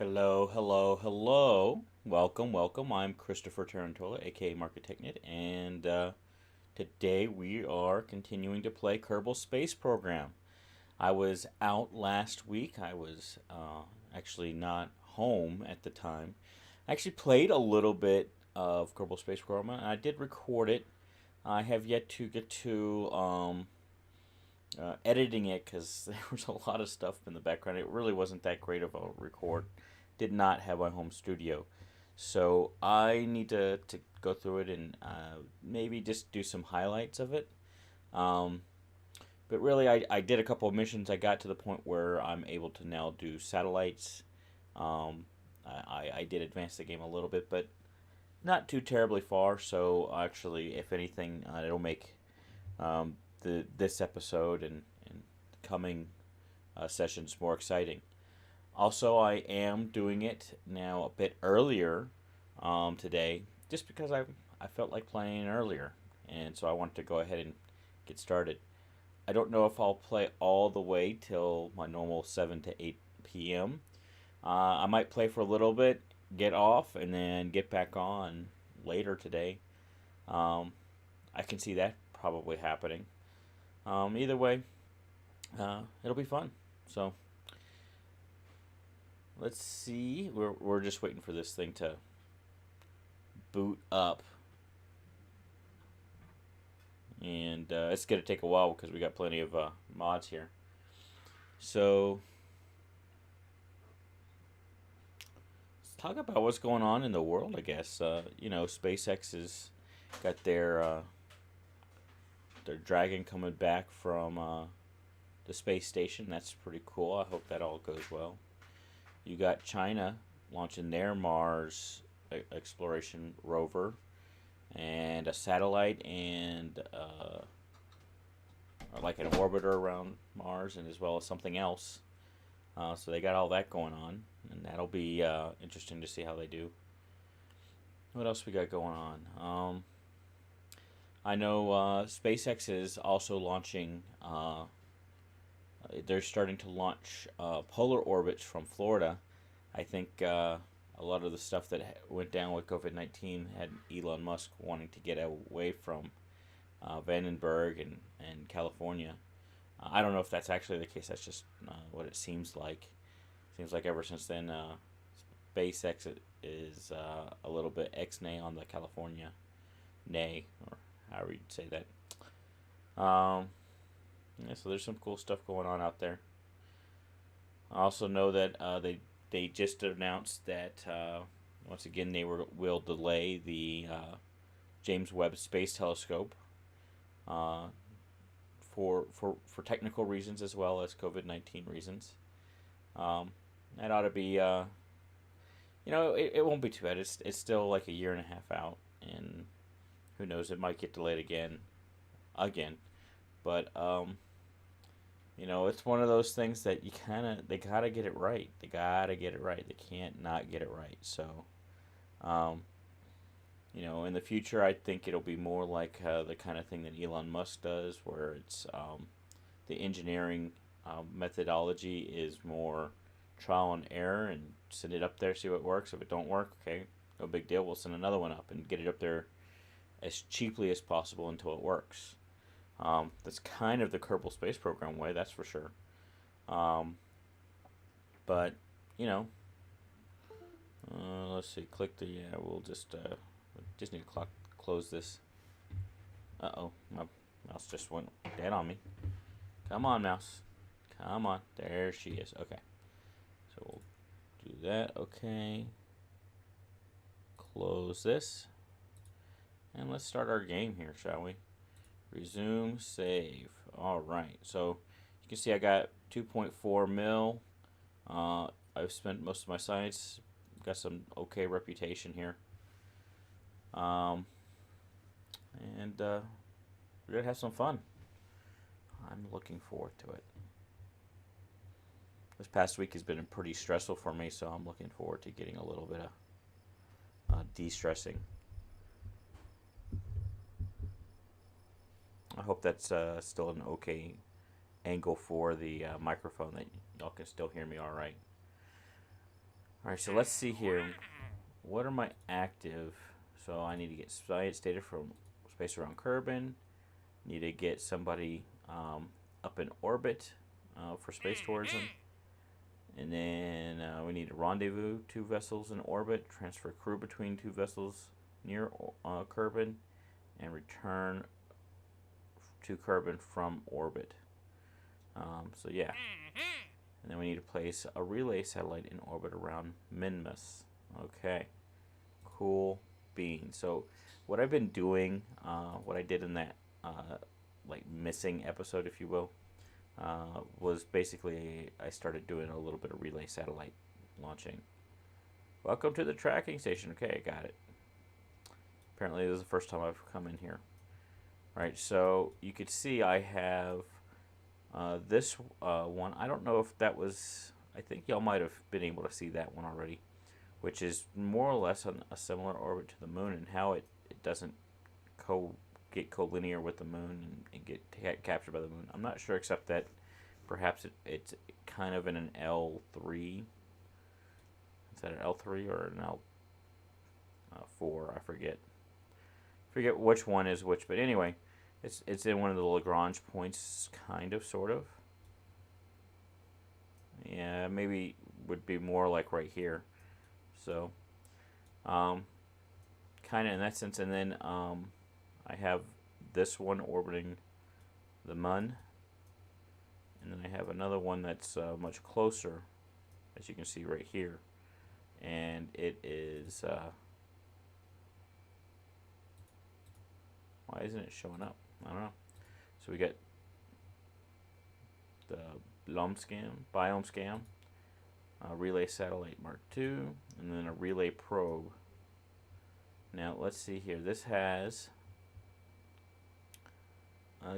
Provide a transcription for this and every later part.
Hello, hello, hello. Welcome, welcome. I'm Christopher Tarantola, aka Market Technit, and today we are continuing to play Kerbal Space Program. I was out last week. I was actually not home at the time. I actually played a little bit of Kerbal Space Program, and I did record it. I have yet to get to editing it because there was a lot of stuff in the background. It really wasn't that great of a record. Did not have my home studio. So I need to go through it and maybe just do some highlights of it. Um, but really, I did a couple of missions. I got to the point where I'm able to now do satellites. Um, I did advance the game a little bit, but not too terribly far. So actually, if anything, it'll make this episode and coming sessions more exciting. Also, I am doing it now a bit earlier today, just because I felt like playing earlier, and so I wanted to go ahead and get started. I don't know if I'll play all the way till my normal 7 to 8 p.m. I might play for a little bit, get off, and then get back on later today. Um, I can see that probably happening. Either way, it'll be fun. So let's see. We're just waiting for this thing to boot up, and it's gonna take a while because we got plenty of mods here. So let's talk about what's going on in the world. I guess SpaceX has got their Dragon coming back from the space station. That's pretty cool. I hope that all goes well. You got China launching their Mars exploration rover and a satellite and like an orbiter around Mars, and as well as something else. So they got all that going on, and that'll be interesting to see how they do. What else we got going on? I know SpaceX is also launching. They're starting to launch polar orbits from Florida. I think a lot of the stuff that went down with COVID-19 had Elon Musk wanting to get away from Vandenberg and California. I don't know if that's actually the case. That's just what it seems like. Seems like ever since then, SpaceX is a little bit ex-nay on the California nay, or however you'd say that. Yeah, so there's some cool stuff going on out there. I also know that they just announced that once again will delay the James Webb Space Telescope uh, for technical reasons as well as COVID-19 reasons. Um, that ought to be it won't be too bad. It's still like a year and a half out, and who knows, it might get delayed again. But it's one of those things that they gotta get it right. They gotta get it right. They can't not get it right. So, um, in the future, I think it'll be more like the kind of thing that Elon Musk does, where it's the engineering methodology is more trial and error, and send it up there, see what works. If it don't work, okay, no big deal. We'll send another one up and get it up there as cheaply as possible until it works. That's kind of the Kerbal Space Program way, that's for sure. Um, but you know, let's see. Click the. Yeah, we'll just need to close this. Uh-oh, my mouse just went dead on me. Come on, mouse. Come on. There she is. Okay. So we'll do that. Okay. Close this. And let's start our game here, shall we? Resume save. Alright. So you can see I got 2.4 mil. I've spent most of my science. Got some okay reputation here. And we're going to have some fun. I'm looking forward to it. This past week has been pretty stressful for me, so I'm looking forward to getting a little bit of de-stressing. I hope that's still an okay angle for the microphone, that y'all can still hear me all right. Alright, so let's see here. What are my active? So I need to get science data from space around Kerbin. Need to get somebody up in orbit for space tourism. And then we need to rendezvous 2 vessels in orbit, transfer crew between 2 vessels near Kerbin, and return to Kerbin from orbit. So yeah. And then we need to place a relay satellite in orbit around Minmus. Okay. Cool beans. So what I've been doing, what I did in that like missing episode, if you will, was basically I started doing a little bit of relay satellite launching. Welcome to the tracking station. Okay, I got it. Apparently this is the first time I've come in here. Right, so you could see I have this one. I don't know if that was, I think y'all might have been able to see that one already, which is more or less on a similar orbit to the moon, and how it doesn't get collinear with the moon and get captured by the moon. I'm not sure, except that perhaps it's kind of in an L3. Is that an L3 or an L4? I forget which one is which, but anyway, it's in one of the Lagrange points, kind of, sort of. Yeah, maybe would be more like right here. So, kind of in that sense. And then I have this one orbiting the Mun, and then I have another one that's much closer, as you can see right here, and it is why isn't it showing up? I don't know. So we got the biome scam, relay satellite Mark II, and then a relay probe. Now let's see here. This has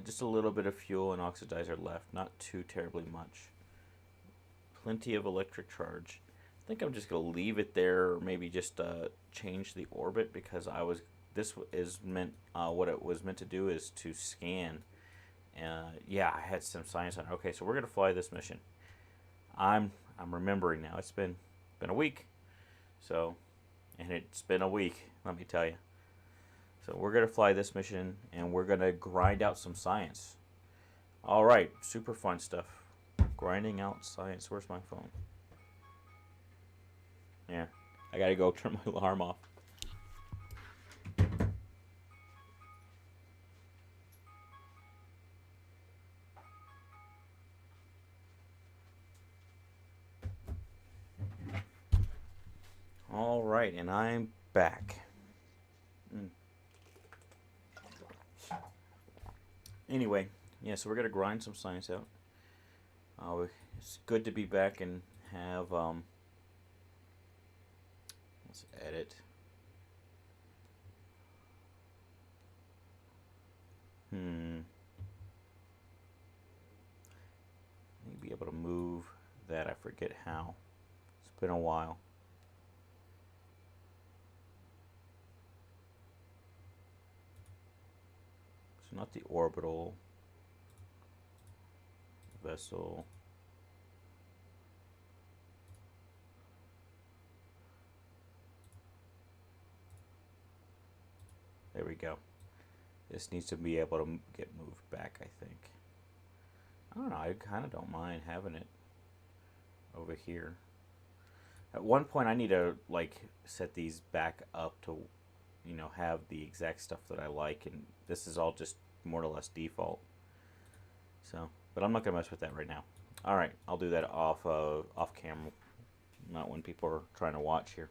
just a little bit of fuel and oxidizer left, not too terribly much. Plenty of electric charge. I think I'm just going to leave it there, or maybe just change the orbit, because this is meant, what it was meant to do is to scan. Yeah, I had some science on it. Okay, so we're going to fly this mission. I'm remembering now. It's been a week. So, and it's been a week, let me tell you. So we're going to fly this mission, and we're going to grind out some science. All right, super fun stuff. Grinding out science. Where's my phone? Yeah, I got to go turn my alarm off. All right, and I'm back. Anyway, yeah, so we're going to grind some science out. It's good to be back and have, let's edit. Maybe able to move that. I forget how. It's been a while. So not the orbital vessel. There we go. This needs to be able to get moved back, I think. I don't know, I kind of don't mind having it over here. At one point I need to like set these back up to, you know, have the exact stuff that I like, and this is all just more or less default. So, but I'm not gonna mess with that right now. All right, I'll do that off camera, not when people are trying to watch here.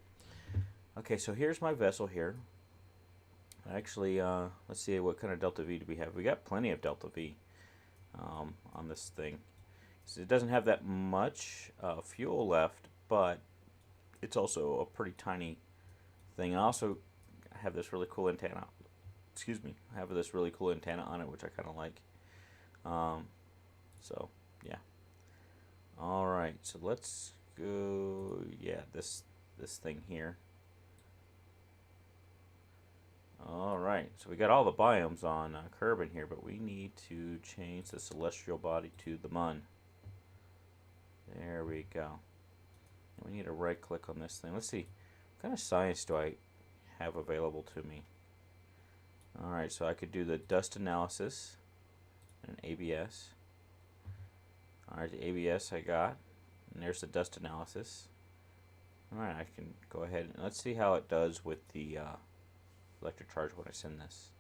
Okay, so here's my vessel here. Actually, let's see, what kind of Delta V do we have? We got plenty of Delta V on this thing. So it doesn't have that much fuel left, but it's also a pretty tiny thing. I also have this really cool antenna. Excuse me. I have this really cool antenna on it, which I kind of like. So, yeah. All right, so let's go. Yeah, this thing here. All right, so we got all the biomes on Kerbin here, but we need to change the celestial body to the Mun. There we go. We need to right click on this thing. Let's see, what kind of science do I have available to me? Alright, so I could do the dust analysis and ABS. Alright, the ABS I got. And there's the dust analysis. Alright, I can go ahead and let's see how it does with the electric charge when I send this.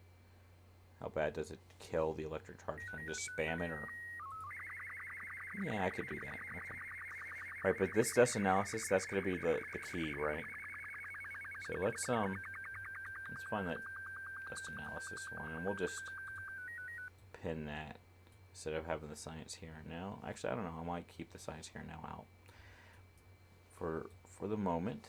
How bad does it kill the electric charge? Can I just spam it or... Yeah, I could do that. Okay. Right, but this dust analysis, that's going to be the key, right? So let's find that dust analysis one, and we'll just pin that instead of having the science here and now. Actually, I don't know. I might keep the science here and now out for the moment.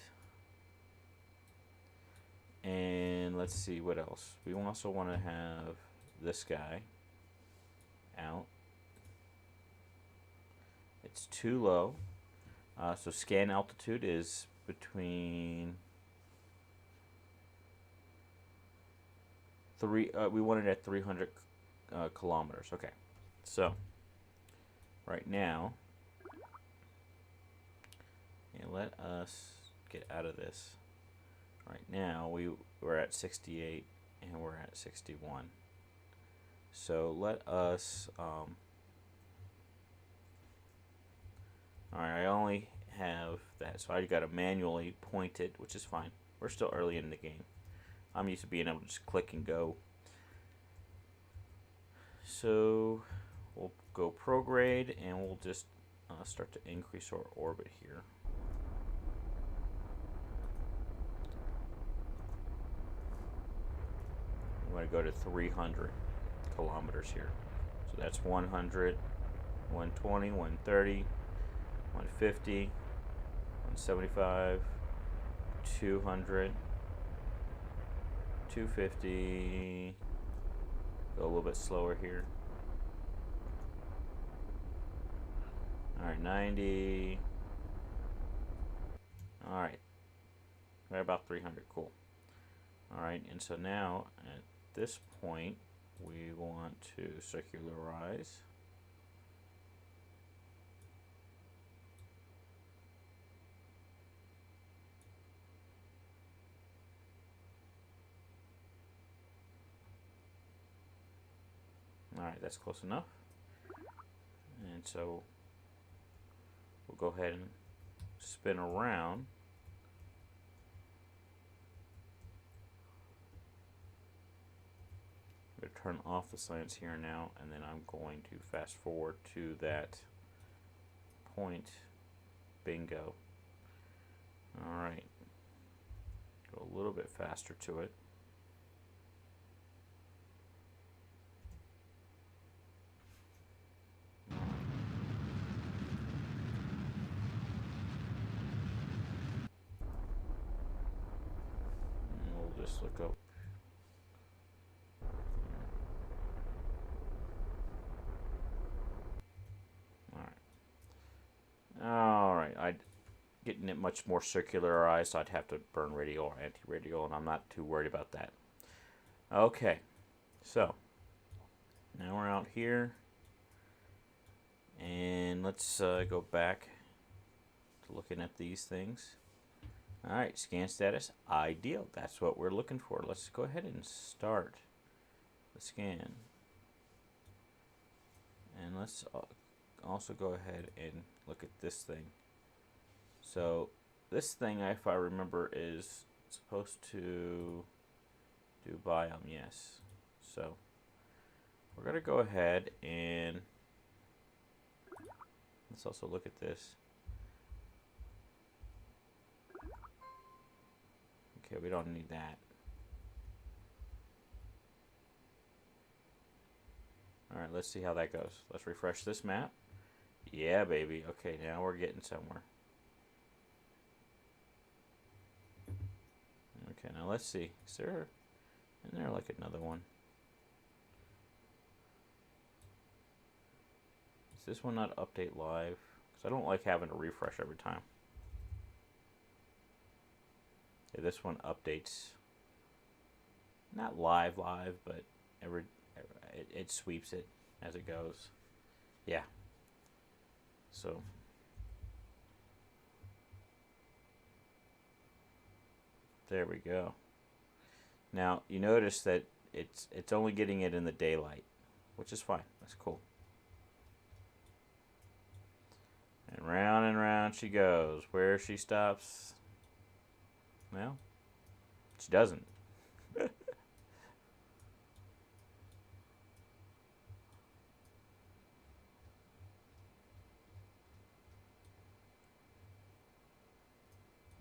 And let's see what else. We also want to have this guy out. It's too low. So scan altitude is between we want it at 300 kilometers. Okay, so right now, let us get out of this. Right now we're at 68 and we're at 61. So let us. Alright, I only have that, so I got to manually point it, which is fine. We're still early in the game. I'm used to being able to just click and go. So we'll go prograde, and we'll just start to increase our orbit here. I'm going to go to 300 kilometers here. So that's 100, 120, 130. 150, 175, 200, 250, go a little bit slower here. Alright, 90. Alright, right about 300, cool. Alright, and so now at this point we want to circularize. Alright, that's close enough. And so we'll go ahead and spin around. I'm going to turn off the science here now, and then I'm going to fast forward to that point. Bingo. Alright. Go a little bit faster to it. Just look up. Alright, I'd getting it much more circularized, so I'd have to burn radial or anti-radial, and I'm not too worried about that. Okay, so now we're out here, and let's go back to looking at these things. Alright, scan status, ideal. That's what we're looking for. Let's go ahead and start the scan. And let's also go ahead and look at this thing. So this thing, if I remember, is supposed to do biome, yes. So we're going to go ahead and let's also look at this. Okay, we don't need that. Alright, let's see how that goes. Let's refresh this map. Yeah, baby. Okay, now we're getting somewhere. Okay, now let's see. Is there like another one? Is this one not update live? Because I don't like having to refresh every time. Okay, this one updates. Not live, but it sweeps it as it goes. Yeah. So There we go. Now, you notice that it's only getting it in the daylight, which is fine. That's cool. And round she goes. Where she stops, well, she doesn't.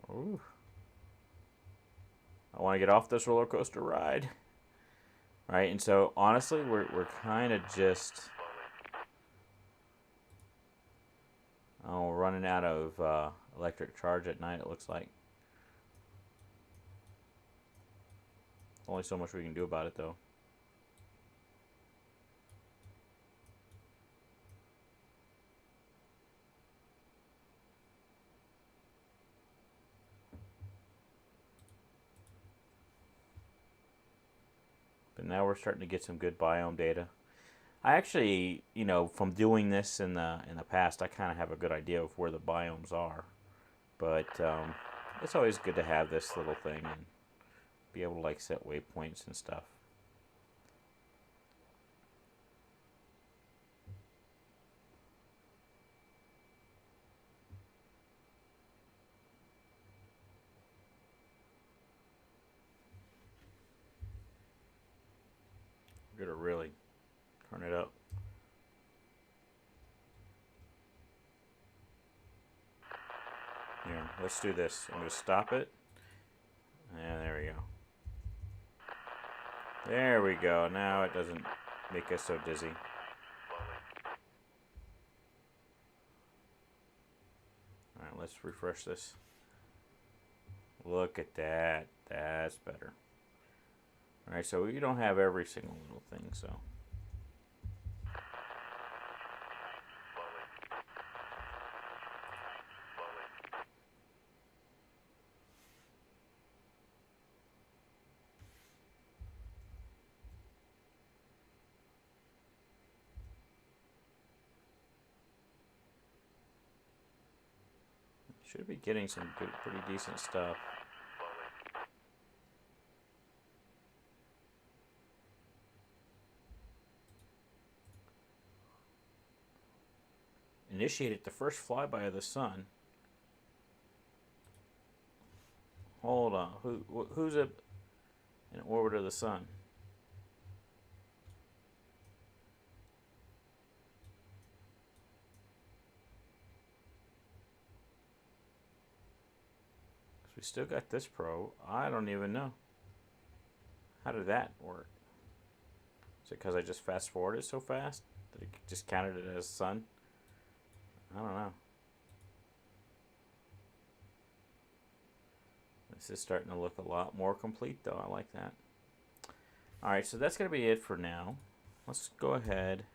Ooh. I want to get off this roller coaster ride. Right, and so honestly, we're kind of just running out of electric charge at night. It looks like only so much we can do about it, though. But now we're starting to get some good biome data. I actually, from doing this in the past, I kind of have a good idea of where the biomes are. But it's always good to have this little thing and be able to like set waypoints and stuff. We're gonna really turn it up. Here, let's do this. I'm gonna stop it. And there we go. There we go. Now it doesn't make us so dizzy. Alright, let's refresh this. Look at that. That's better. Alright, so we don't have every single little thing, so. Should be getting some good, pretty decent stuff. Initiated the first flyby of the sun. Hold on, who's in orbit of the sun? We still got this probe. I don't even know. How did that work? Is it because I just fast forwarded so fast that it just counted it as sun? I don't know. This is starting to look a lot more complete though. I like that. Alright, so that's going to be it for now. Let's go ahead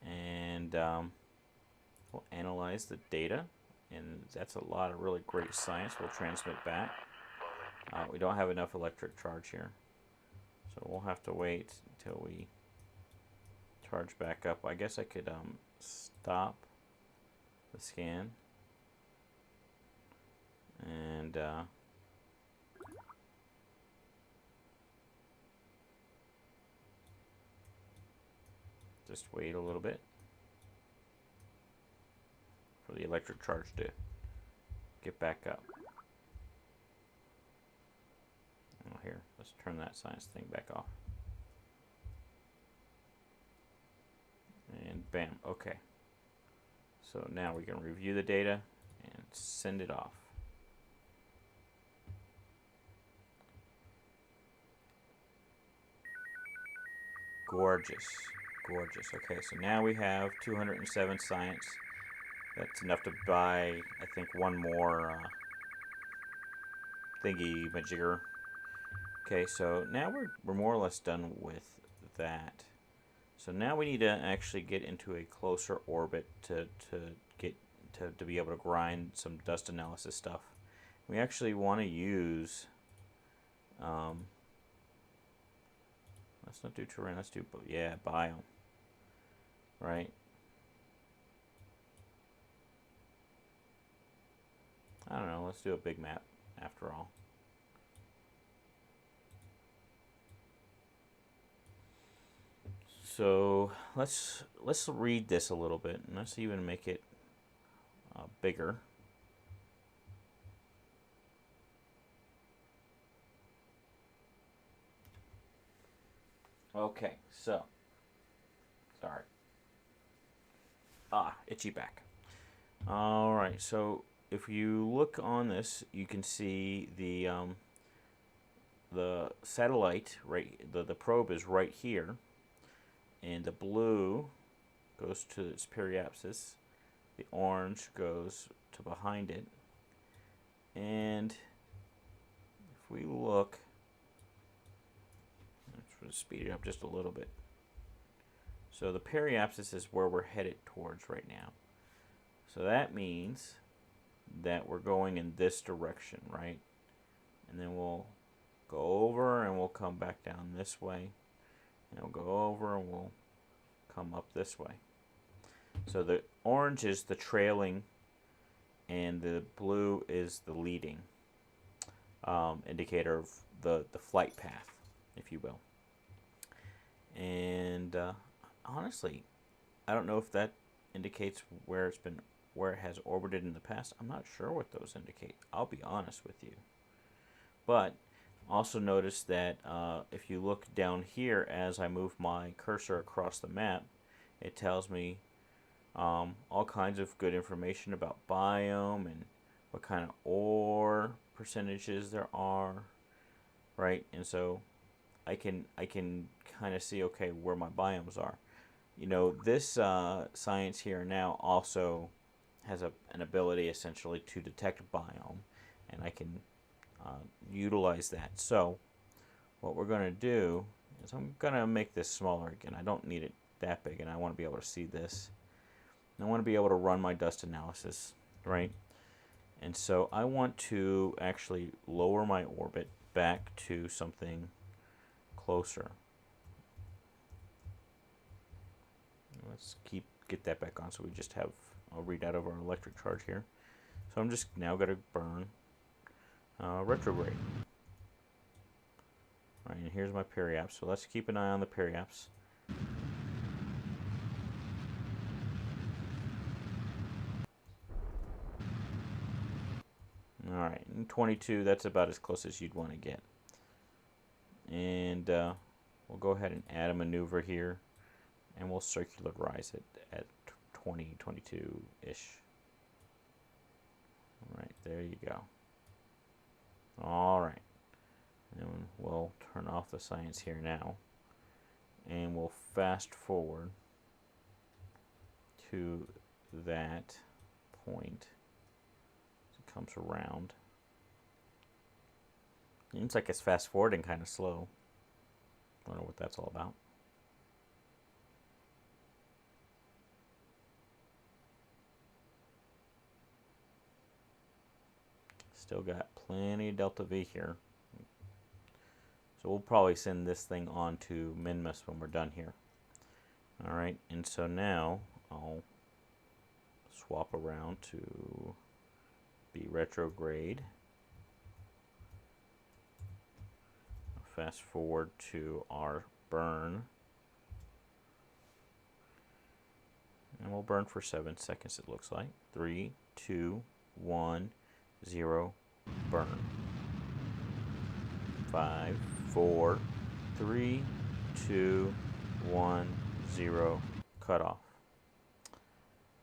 and we'll analyze the data. And that's a lot of really great science we'll transmit back. We don't have enough electric charge here, so we'll have to wait until we charge back up. I guess I could stop the scan and just wait a little bit for the electric charge to get back up. Oh, here, let's turn that science thing back off. And bam, okay. So now we can review the data and send it off. Gorgeous, gorgeous. Okay, so now we have 207 science. That's enough to buy, I think, one more thingy majigger. Okay, so now we're more or less done with that. So now we need to actually get into a closer orbit to be able to grind some dust analysis stuff. We actually want to use. Let's not do terrain. Let's do biome. Right. I don't know, let's do a big map after all. So let's read this a little bit, and let's even make it bigger. Okay, so sorry. Itchy back. All right, so if you look on this, you can see the satellite, right? The probe is right here, and the blue goes to its periapsis. The orange goes to behind it, and if we look, let's speed it up just a little bit. So the periapsis is where we're headed towards right now. So that means that we're going in this direction, right? And then we'll go over and we'll come back down this way. And we'll go over and we'll come up this way. So the orange is the trailing and the blue is the leading indicator of the flight path, if you will. And honestly, I don't know if that indicates where it has orbited in the past. I'm not sure what those indicate. I'll be honest with you. But also notice that if you look down here as I move my cursor across the map, it tells me all kinds of good information about biome and what kind of ore percentages there are, right? And so I can kind of see, okay, where my biomes are. You know, this science here now also has an ability essentially to detect biome, and I can utilize that. So what we're going to do is I'm going to make this smaller again. I don't need it that big, and I want to be able to see this. And I want to be able to run my dust analysis, right? And so I want to actually lower my orbit back to something closer. Let's get that back on so we just have a readout of our electric charge here. So I'm just now going to burn retrograde. All right, and here's my periapse. So let's keep an eye on the periapse. All right, and 22, that's about as close as you'd want to get. And we'll go ahead and add a maneuver here, and we'll circularize it at 20, 22-ish. All right, there you go. All right, and we'll turn off the science here now, and we'll fast forward to that point as it comes around. It seems like it's fast forwarding kind of slow. I don't know what that's all about. Still got plenty of delta V here. So we'll probably send this thing on to Minmus when we're done here. Alright, and so now I'll swap around to be retrograde. Fast forward to our burn. And we'll burn for 7 seconds, it looks like. 3, 2, 1, 0, burn. 5, 4, 3, 2, 1, 0, cut off.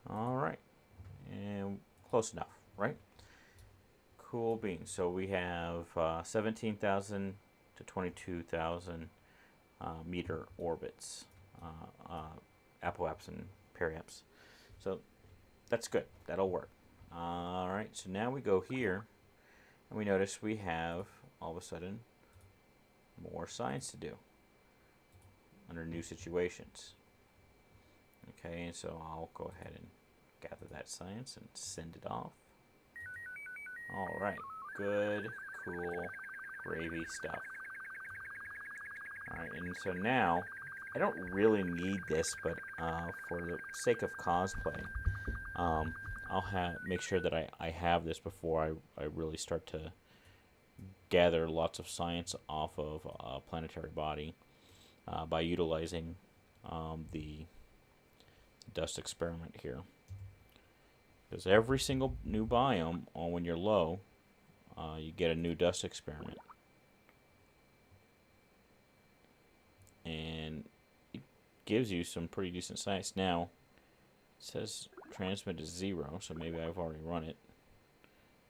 All right, and close enough, right? Cool beans. So we have 17,000 to 22,000 meter orbits, apoaps and periaps. So that's good. That'll work. All right, so now we go here, and we notice we have, all of a sudden, more science to do under new situations. Okay, and so I'll go ahead and gather that science and send it off. All right, good, cool, gravy stuff. All right, and so now, I don't really need this, but for the sake of cosplay, I'll make sure that I have this before I really start to gather lots of science off of a planetary body by utilizing the dust experiment here. Because every single new biome, when you're low, you get a new dust experiment. And it gives you some pretty decent science. Now, it says transmit is 0, so maybe I've already run it.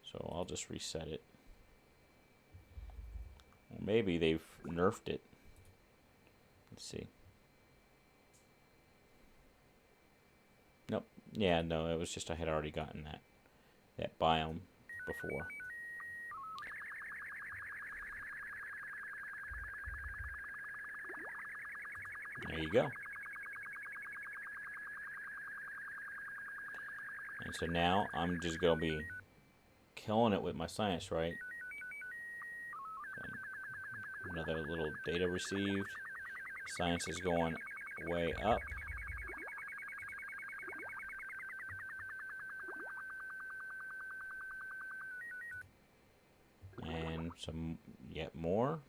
So I'll just reset it. Or maybe they've nerfed it. Let's see. Nope. Yeah, no, it was just I had already gotten that biome before. There you go. And so now I'm just going to be killing it with my science, right? Another little data received. Science is going way up. And some yet more.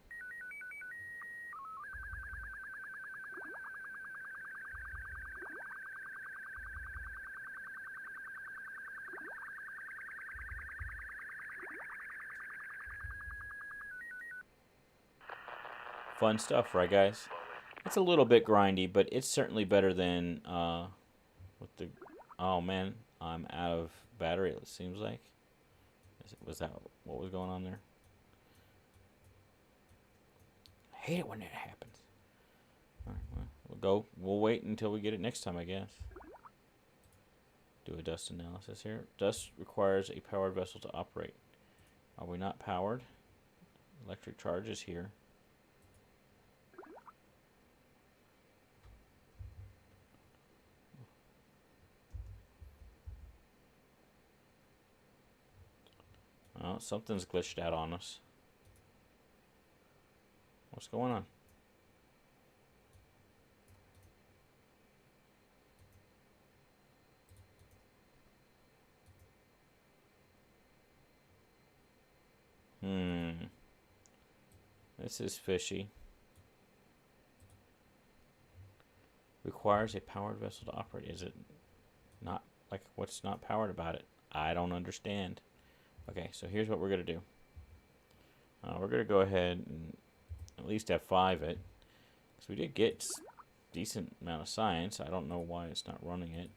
Fun stuff, right, guys? It's a little bit grindy, but it's certainly better than with the. Oh man, I'm out of battery. It seems like. Was that what was going on there? I hate it when that happens. All right, well, we'll go. We'll wait until we get it next time, I guess. Do a dust analysis here. Dust requires a powered vessel to operate. Are we not powered? Electric charge is here. Oh, something's glitched out on us. What's going on? This is fishy. Requires a powered vessel to operate. Is it not like what's not powered about it? I don't understand. Okay, so here's what we're going to do. We're going to go ahead and at least F5 it. Because we did get decent amount of science. I don't know why it's not running it.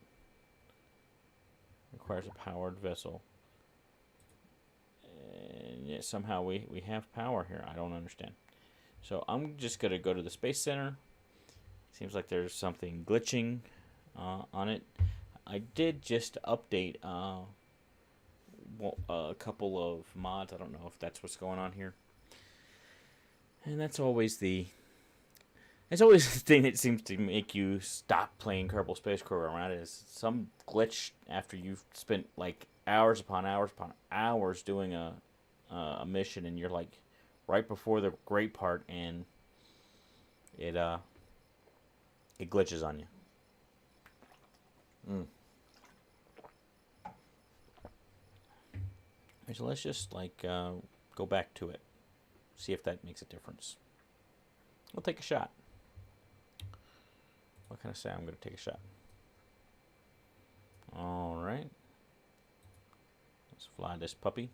Requires a powered vessel. And yet somehow we have power here. I don't understand. So I'm just going to go to the Space Center. Seems like there's something glitching on it. I did just update a couple of mods. I don't know if that's what's going on here. And that's always the thing that seems to make you stop playing Kerbal Space Program, right? Is some glitch after you've spent like hours upon hours upon hours doing a mission, and you're like right before the great part, and it glitches on you. So let's just like go back to it, see if that makes a difference. We'll take a shot. What can I say? I'm going to take a shot. All right. Let's fly this puppy.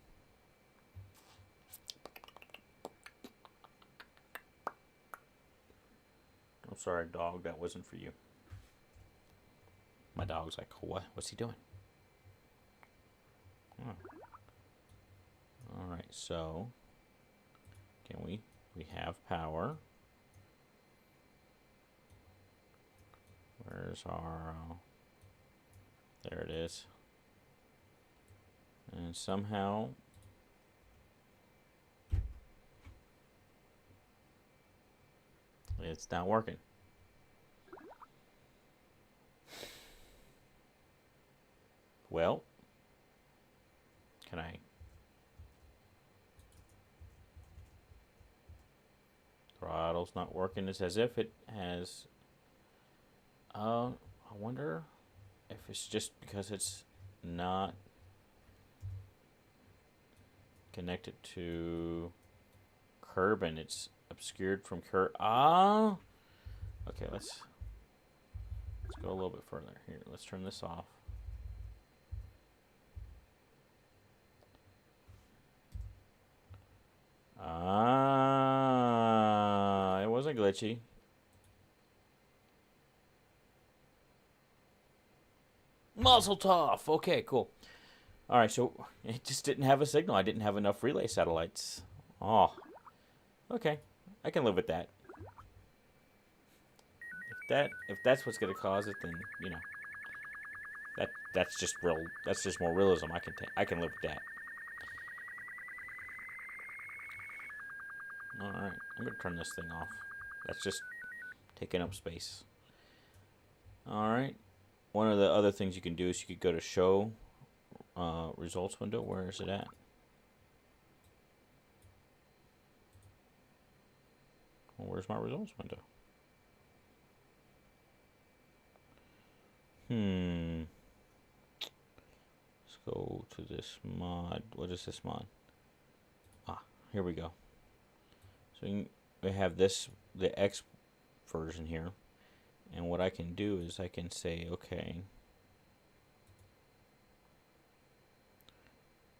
I'm sorry, dog. That wasn't for you. My dog's like, what? What's he doing? Oh. All right. So, can we have power? Where's our... there it is. And somehow... it's not working. Well, can I... throttle's not working. It's as if it has... I wonder if it's just because it's not connected to Curb and it's obscured from Curb. Okay, let's Let's go a little bit further. Here, let's turn this off. It wasn't glitchy. Muzzle tough. Okay, cool. All right, so it just didn't have a signal. I didn't have enough relay satellites. Oh, okay. I can live with that. If that's what's gonna cause it, then you know that's just real. That's just more realism. I can live with that. All right, I'm gonna turn this thing off. That's just taking up space. All right. One of the other things you can do is you could go to show results window. Where is it at? Well, where's my results window? Let's go to this mod. What is this mod? Ah, here we go. So we have this, the X version here. And what I can do is I can say, okay,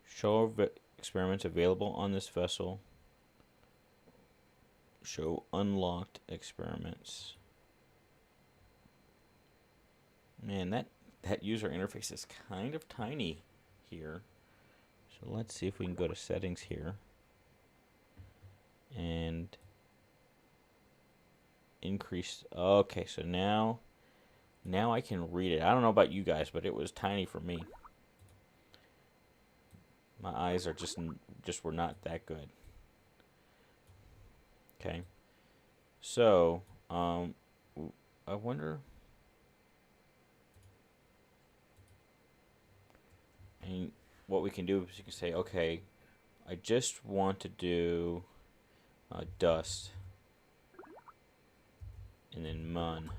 show experiments available on this vessel. Show unlocked experiments. Man, that user interface is kind of tiny here. So let's see if we can go to settings here. And increase. Okay, so now I can read it. I don't know about you guys, but it was tiny for me. My eyes are just were not that good. Okay. So, I wonder. And what we can do is you can say, okay, I just want to do dust. And then mun.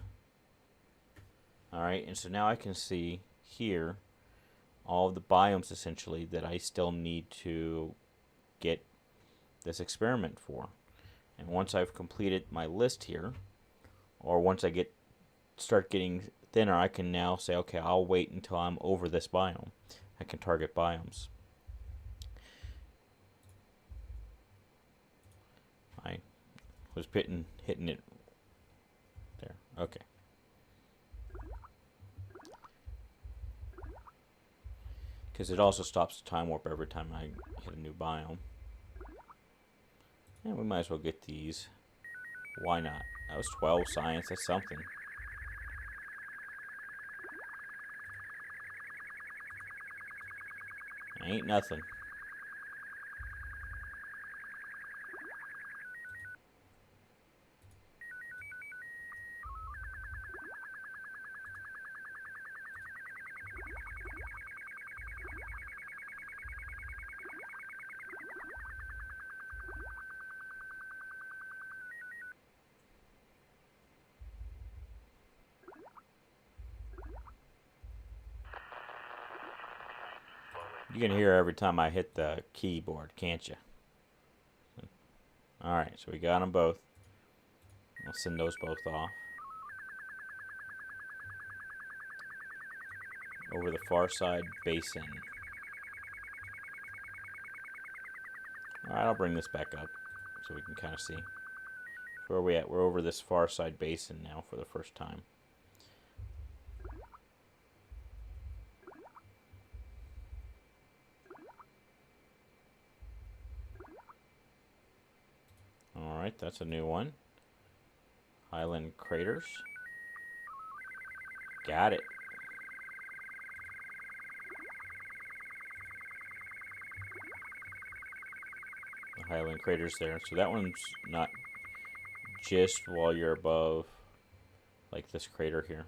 Alright, and so now I can see here all of the biomes essentially that I still need to get this experiment for. And once I've completed my list here, or once I start getting thinner, I can now say, okay, I'll wait until I'm over this biome. I can target biomes. I was hitting it there. Okay. Because it also stops the time warp every time I hit a new biome. And we might as well get these. Why not? That was 12 science. That's something. Ain't nothing. You can hear every time I hit the keyboard, can't you? Alright, so we got them both. I'll send those both off. Over the far side basin. Alright, I'll bring this back up so we can kind of see. Where are we at? We're over this far side basin now for the first time. Alright, that's a new one. Highland Craters. Got it. The Highland Craters there. So that one's not just while you're above, like this crater here.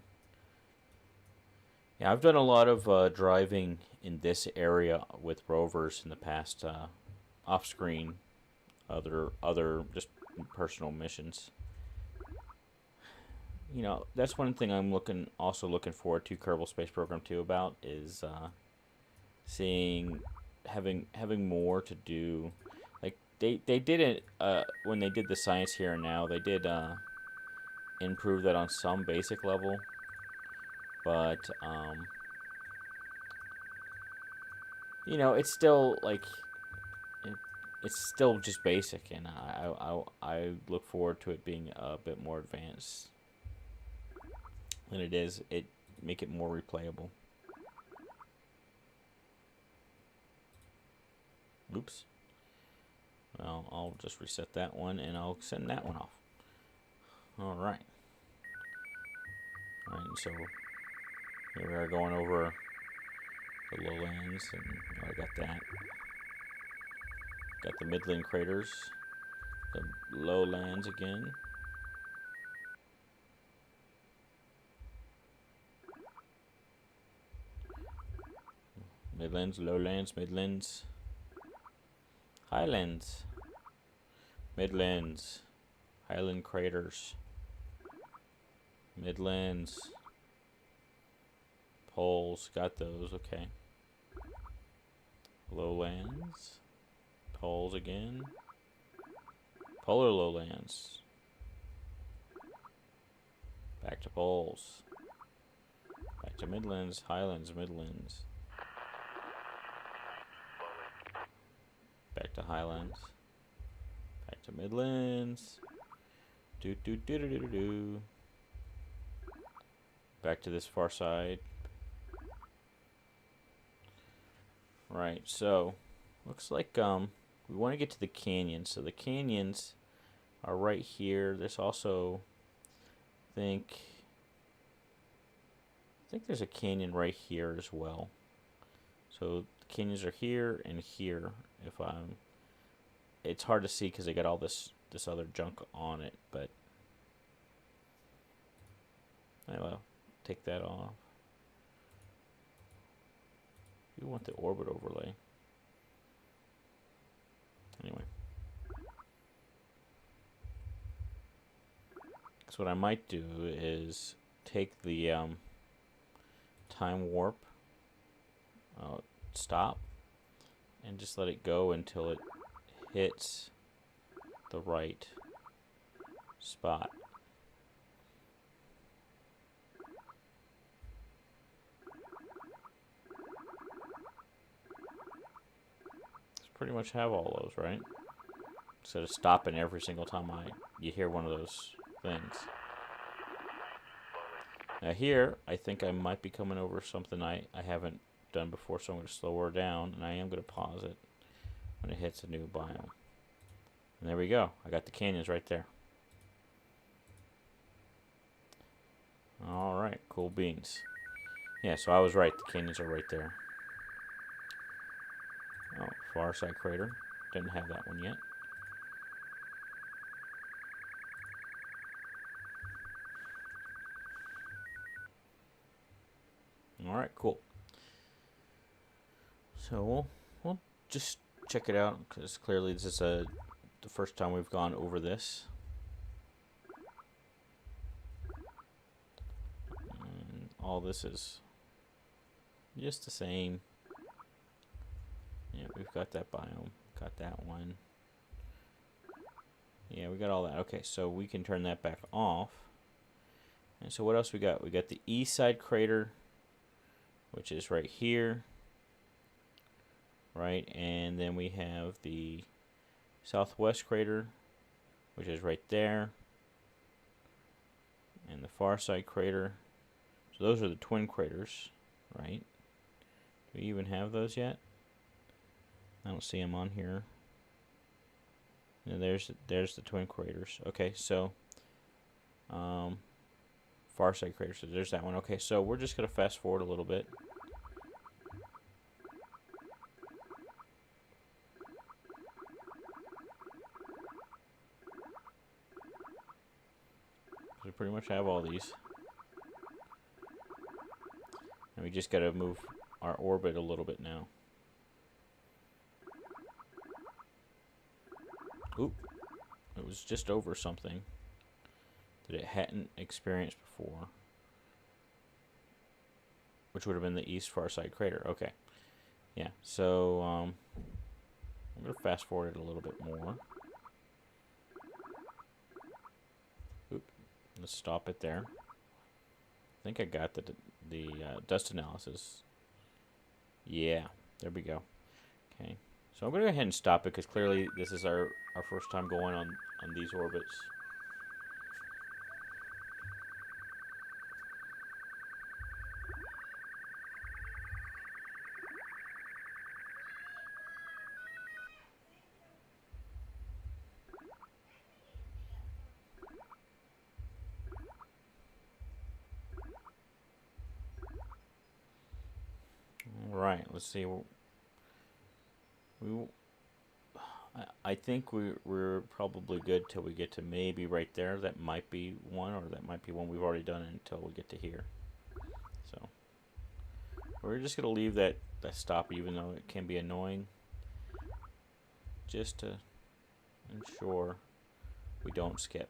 Yeah, I've done a lot of driving in this area with rovers in the past, off-screen, other just personal missions. You know, that's one thing I'm also looking forward to Kerbal Space Program 2 about is having more to do. Like they did it when they did the science here and now. They did improve that on some basic level, but you know, it's still like it, it's still just basic, and I look forward to it being a bit more advanced than it is. It make it more replayable. Oops. Well, I'll just reset that one, and I'll send that one off. All right. All right, so here we are going over the lowlands, and I got that. Got the midland craters, the lowlands again. Midlands, lowlands, midlands, highlands, midlands, highland craters, midlands, poles, got those, okay. Lowlands, poles again, polar lowlands, back to poles, back to midlands, highlands, midlands, back to highlands, back to midlands, back to this far side. Right, so looks like we want to get to the canyons. So the canyons are right here. There's also I think there's a canyon right here as well. So the canyons are here and here. It's hard to see because they got all this other junk on it, but I'll take that off. We want the orbit overlay. Anyway. So what I might do is take the time warp, stop, and just let it go until it hits the right spot. Pretty much have all those, right? Instead of stopping every single time you hear one of those things. Now here, I think I might be coming over something I haven't done before, so I'm going to slow her down, and I am going to pause it when it hits a new biome. And there we go. I got the canyons right there. Alright, cool beans. Yeah, so I was right. The canyons are right there. Oh, far side crater. Didn't have that one yet. Alright, cool. So we'll just check it out, because clearly this is the first time we've gone over this. And all this is just the same. Yeah, we've got that biome. Got that one. Yeah, we got all that. Okay, so we can turn that back off. And so what else we got? We got the east side crater, which is right here. Right, and then we have the southwest crater, which is right there. And the far side crater. So those are the twin craters, right? Do we even have those yet? I don't see them on here. And there's the twin craters. Okay, so far side crater. So there's that one. Okay, so we're just gonna fast forward a little bit. We pretty much have all these, and we just gotta move our orbit a little bit now. Oop, it was just over something that it hadn't experienced before, which would have been the east far side crater. Okay, yeah, so I'm going to fast forward it a little bit more. Oop, let's stop it there. I think I got dust analysis. Yeah, there we go. Okay, so I'm going to go ahead and stop it because clearly this is our first time going on these orbits. All right, let's see. I think we're probably good till we get to maybe right there. That might be one, or that might be one we've already done until we get to here. So we're just gonna leave that stop, even though it can be annoying, just to ensure we don't skip.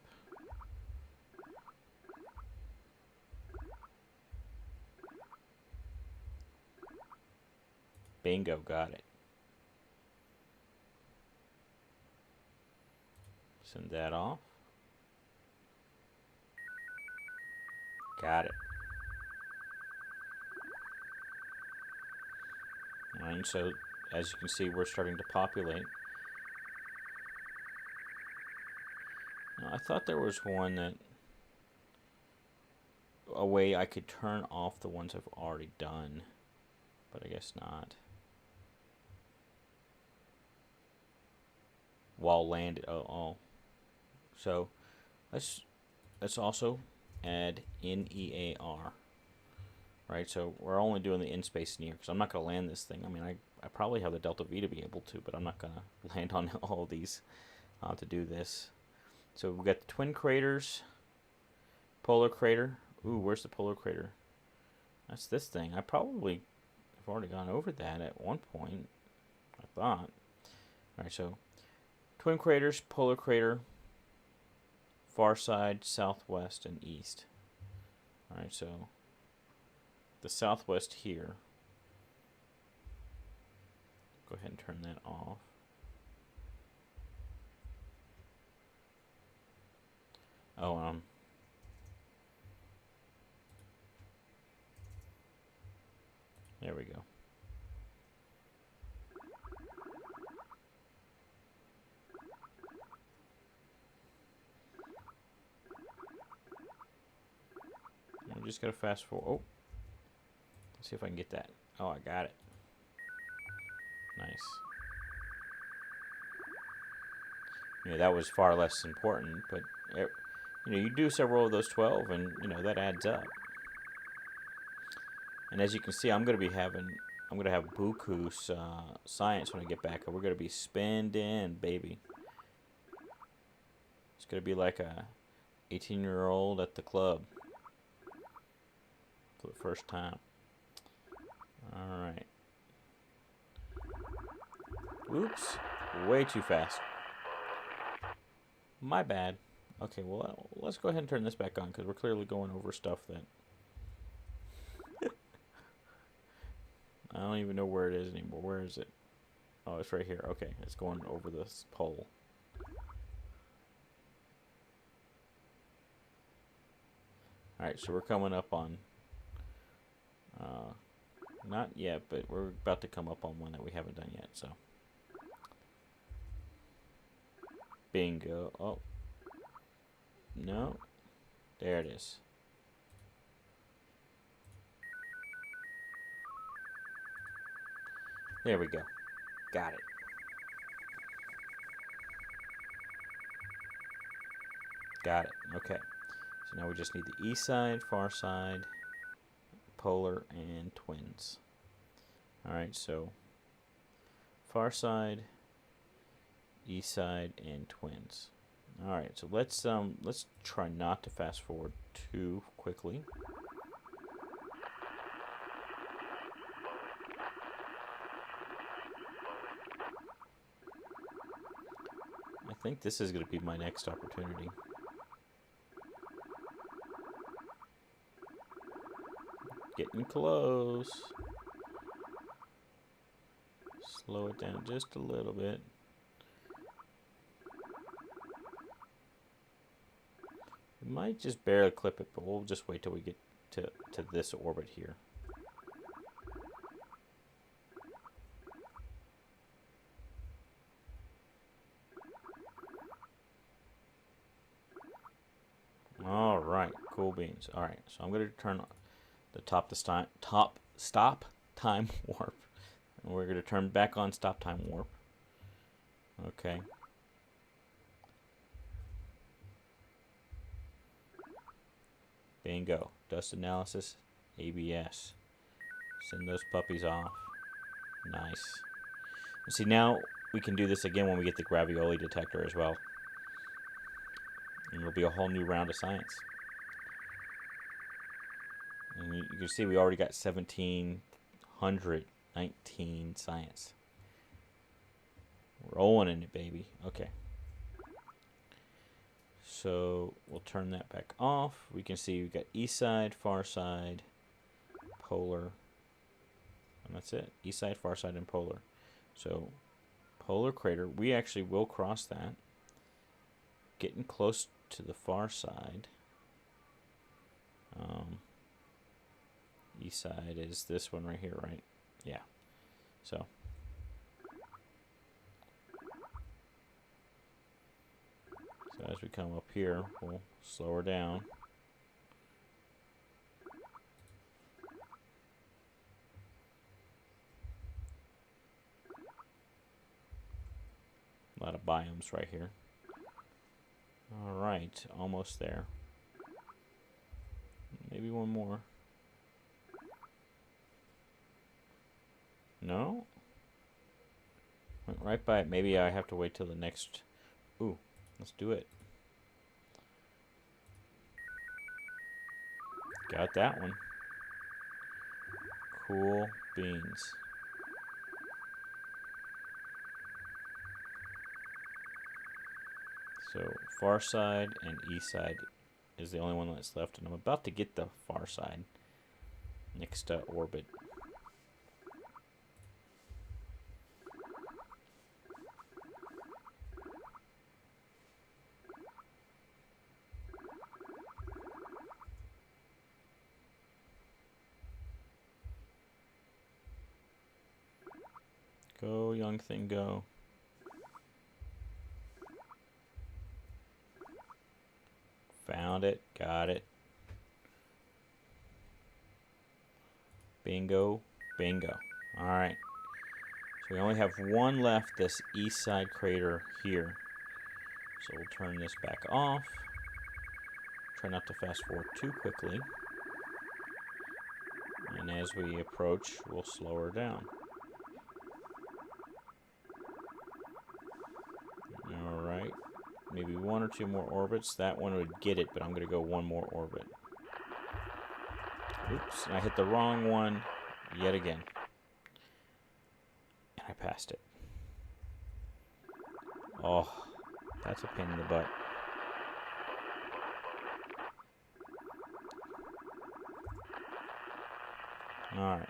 Bingo, got it. Send that off. Got it. Alright, so as you can see, we're starting to populate. Now, I thought there was one that a way I could turn off the ones I've already done, but I guess not. While landed. Oh. So let's also add NEAR. Right, so we're only doing the in-space near, because I'm not going to land this thing. I mean, I probably have the Delta V to be able to, but I'm not going to land on all of these to do this. So we've got the twin craters, polar crater. Ooh, where's the polar crater? That's this thing. I probably have already gone over that at one point, I thought. Alright, so twin craters, polar crater, far side, southwest, and east. Alright, so the southwest here. Go ahead and turn that off. Oh, there we go. I'm just gonna fast forward. Oh, let's see if I can get that. Oh, I got it. Nice. You know, that was far less important, but you know, you do several of those 12, and you know that adds up. And as you can see, I'm gonna have buku science when I get back. We're gonna be spending, baby. It's gonna be like a 18-year-old at the club for the first time. All right. Oops, way too fast. My bad. Okay, well, let's go ahead and turn this back on, because we're clearly going over stuff that I don't even know where it is anymore. Where is it? Oh, it's right here. Okay, it's going over this pole. Alright, so we're coming up on not yet, but we're about to come up on one that we haven't done yet, so bingo. Oh, no, there it is. There we go. Got it. Got it. Okay. So now we just need the east side, far side, polar, and twins. Alright, so far side, east side, and twins. Alright, so let's try not to fast forward too quickly. I think this is going to be my next opportunity. Getting close. Slow it down just a little bit. We might just barely clip it, but we'll just wait till we get to this orbit here. All right, cool beans. All right, so I'm going to turn the stop time warp, and we're going to turn back on stop time warp. Okay. Bingo. Dust analysis, ABS. Send those puppies off. Nice. And see, now we can do this again when we get the gravioli detector as well. And it'll be a whole new round of science. And you can see we already got 1,719 science. Rolling in it, baby. Okay. So we'll turn that back off. We can see we've got east side, far side, polar. And that's it. East side, far side, and polar. So polar crater, we actually will cross that. Getting close to the far side. East side is this one right here, right? Yeah. So as we come up here, we'll slow her down. A lot of biomes right here. All right, almost there. Maybe one more. No? Went right by it. Maybe I have to wait till the next... Ooh, let's do it. Got that one. Cool beans. So far side and east side is the only one that's left, and I'm about to get the far side next to orbit. Go, young thing, go. Found it. Got it. Bingo. Bingo. Alright. So we only have one left, this east side crater here. So we'll turn this back off. Try not to fast forward too quickly. And as we approach, we'll slow her down. Alright. Maybe one or two more orbits. That one would get it, but I'm going to go one more orbit. Oops, I hit the wrong one yet again. And I passed it. Oh, that's a pain in the butt. Alright.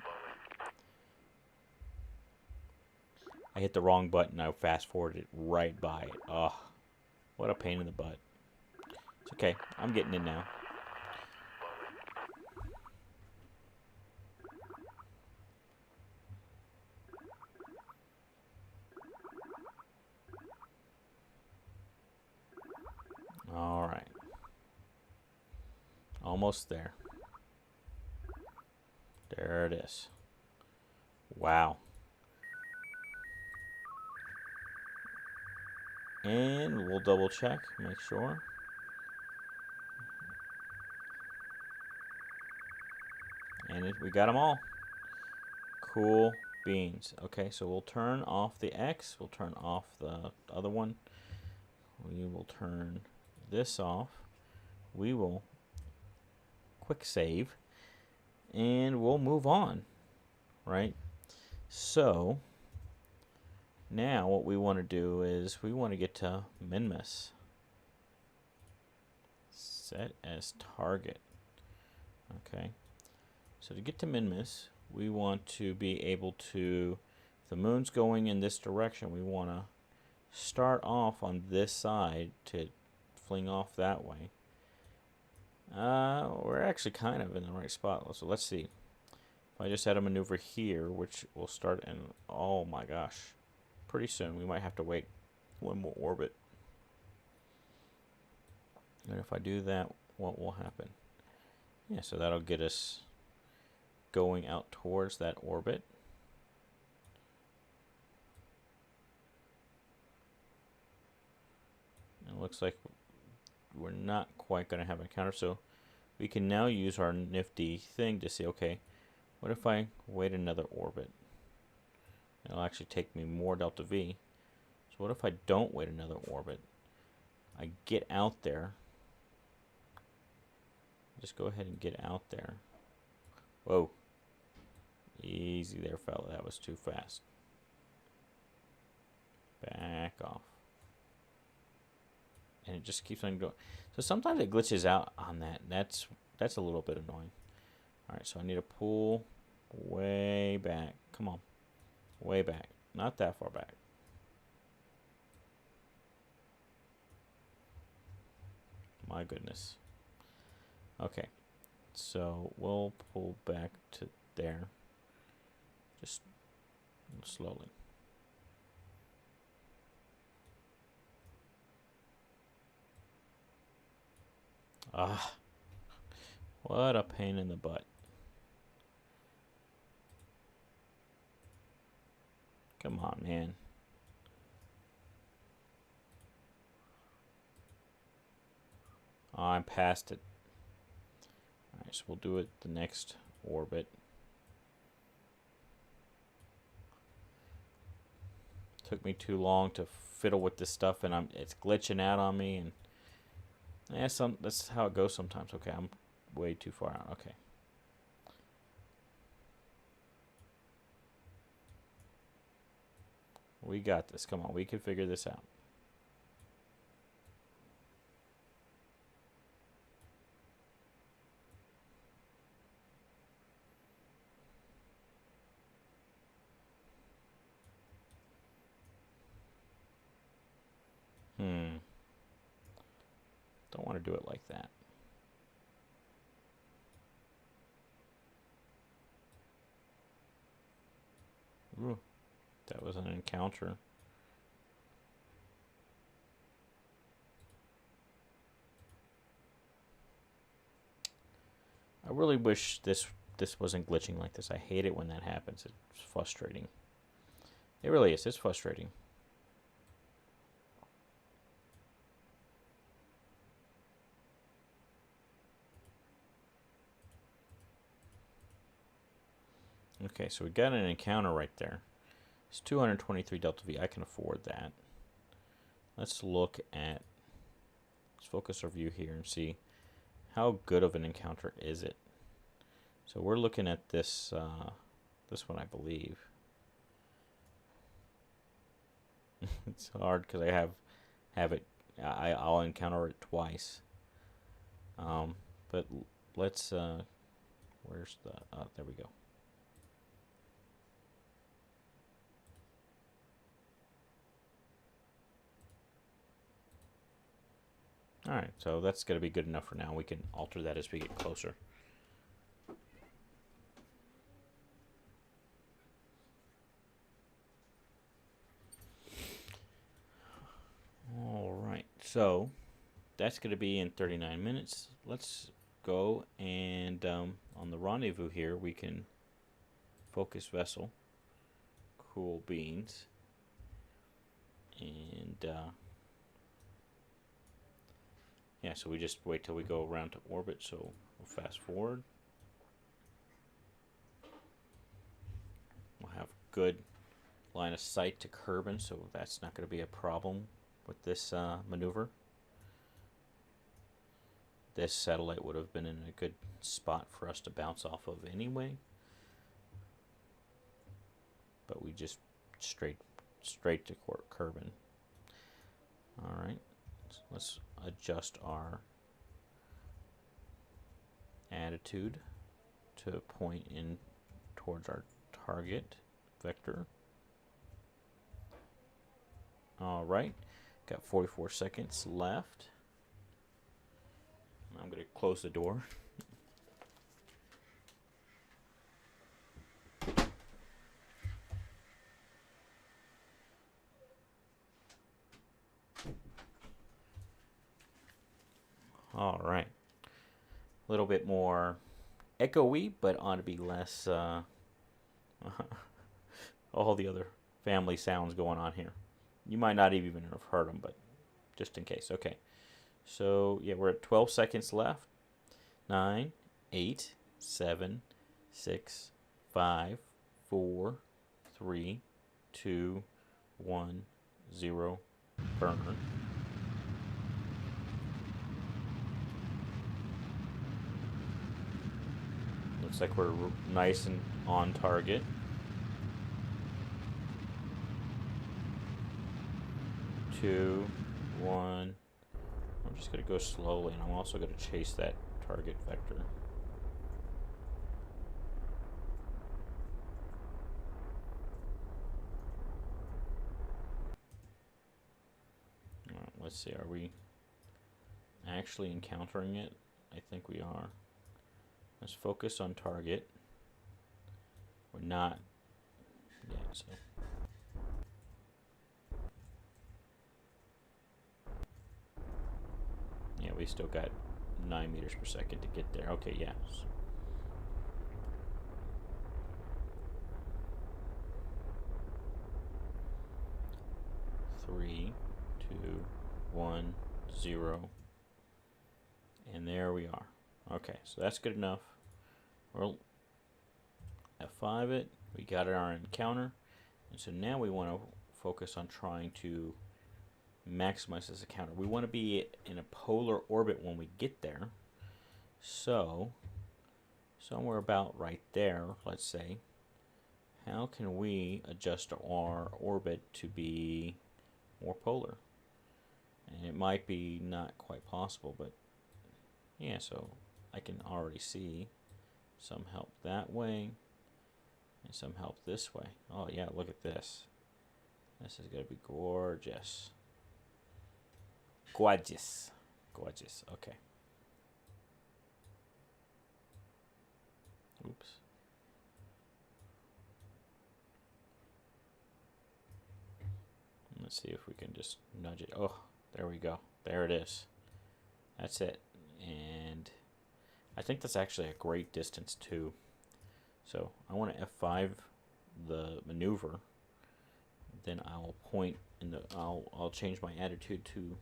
I hit the wrong button. I fast forwarded right by it. Oh, what a pain in the butt. It's okay. I'm getting in now. All right. Almost there. There it is. Wow. And we'll double check, make sure. And we got them all. Cool beans. Okay, so we'll turn off the X. We'll turn off the other one. We will turn this off. We will quick save. And we'll move on. Right? So now what we want to do is we want to get to Minmus. Set as target. Okay. So to get to Minmus, we want to be able to, if the moon's going in this direction, we want to start off on this side to fling off that way. We're actually kind of in the right spot. So let's see. If I just add a maneuver here, which will start in, oh my gosh, pretty soon we might have to wait one more orbit. And if I do that, what will happen? Yeah, so that'll get us going out towards that orbit. And it looks like we're not quite going to have an encounter, so we can now use our nifty thing to say, okay, what if I wait another orbit? It'll actually take me more delta V. So what if I don't wait another orbit? I get out there. Just go ahead and get out there. Whoa. Easy there, fella. That was too fast. Back off. And it just keeps on going. So sometimes it glitches out on that. That's a little bit annoying. Alright, so I need to pull way back. Come on. Way back. Not that far back. My goodness. Okay. So we'll pull back to there. Just slowly. Ah. What a pain in the butt. Come on, man. Oh, I'm past it. Alright, so we'll do it the next orbit. Took me too long to fiddle with this stuff, and it's glitching out on me, and yeah, that's how it goes sometimes. Okay, I'm way too far out. Okay. We got this. Come on, we can figure this out. Don't want to do it like that. Ooh, that was an encounter. I really wish this wasn't glitching like this. I hate it when that happens. It's frustrating. It really is. It's frustrating. Okay, so we got an encounter right there. It's 223 delta V. I can afford that. Let's look at, let's focus our view here and see how good of an encounter is it. So we're looking at this this one, I believe. It's hard because I have it. I'll encounter it twice. But let's where's the there we go. Alright, so that's going to be good enough for now. We can alter that as we get closer. Alright, so that's going to be in 39 minutes. Let's go and on the rendezvous here, we can focus vessel, cool beans, and yeah, so we just wait till we go around to orbit, so we'll fast forward. We'll have good line of sight to Kerbin, so that's not going to be a problem with this maneuver. This satellite would have been in a good spot for us to bounce off of anyway. But we just straight to Kerbin. Alright, so let's adjust our attitude to point in towards our target vector. Alright, got 44 seconds left. I'm going to close the door. All right. A little bit more echoey, but ought to be less all the other family sounds going on here. You might not even have heard them, but just in case. Okay. So, yeah, we're at 12 seconds left. 9, 8, 7, 6, 5, 4, 3, 2, 1, 0. Burner. Looks like we're nice and on target. 2, 1. I'm just going to go slowly, and I'm also going to chase that target vector. All right, let's see. Are we actually encountering it? I think we are. Let's focus on target. We're not yet, so. Yeah, we still got 9 meters per second to get there. Okay, yes. Three, 2, 1, 0. And there we are. Okay, so that's good enough. We'll F5 it. We got our encounter. And so now we want to focus on trying to maximize this encounter. We want to be in a polar orbit when we get there. So, somewhere about right there, let's say, how can we adjust our orbit to be more polar? And it might be not quite possible, but yeah, so I can already see some help that way and some help this way. Oh yeah, look at this. This is going to be gorgeous. Gorgeous. Gorgeous. Okay. Oops. Let's see if we can just nudge it. Oh, there we go. There it is. That's it. And I think that's actually a great distance too. So I want to F5 the maneuver. Then I'll point in the I'll change my attitude to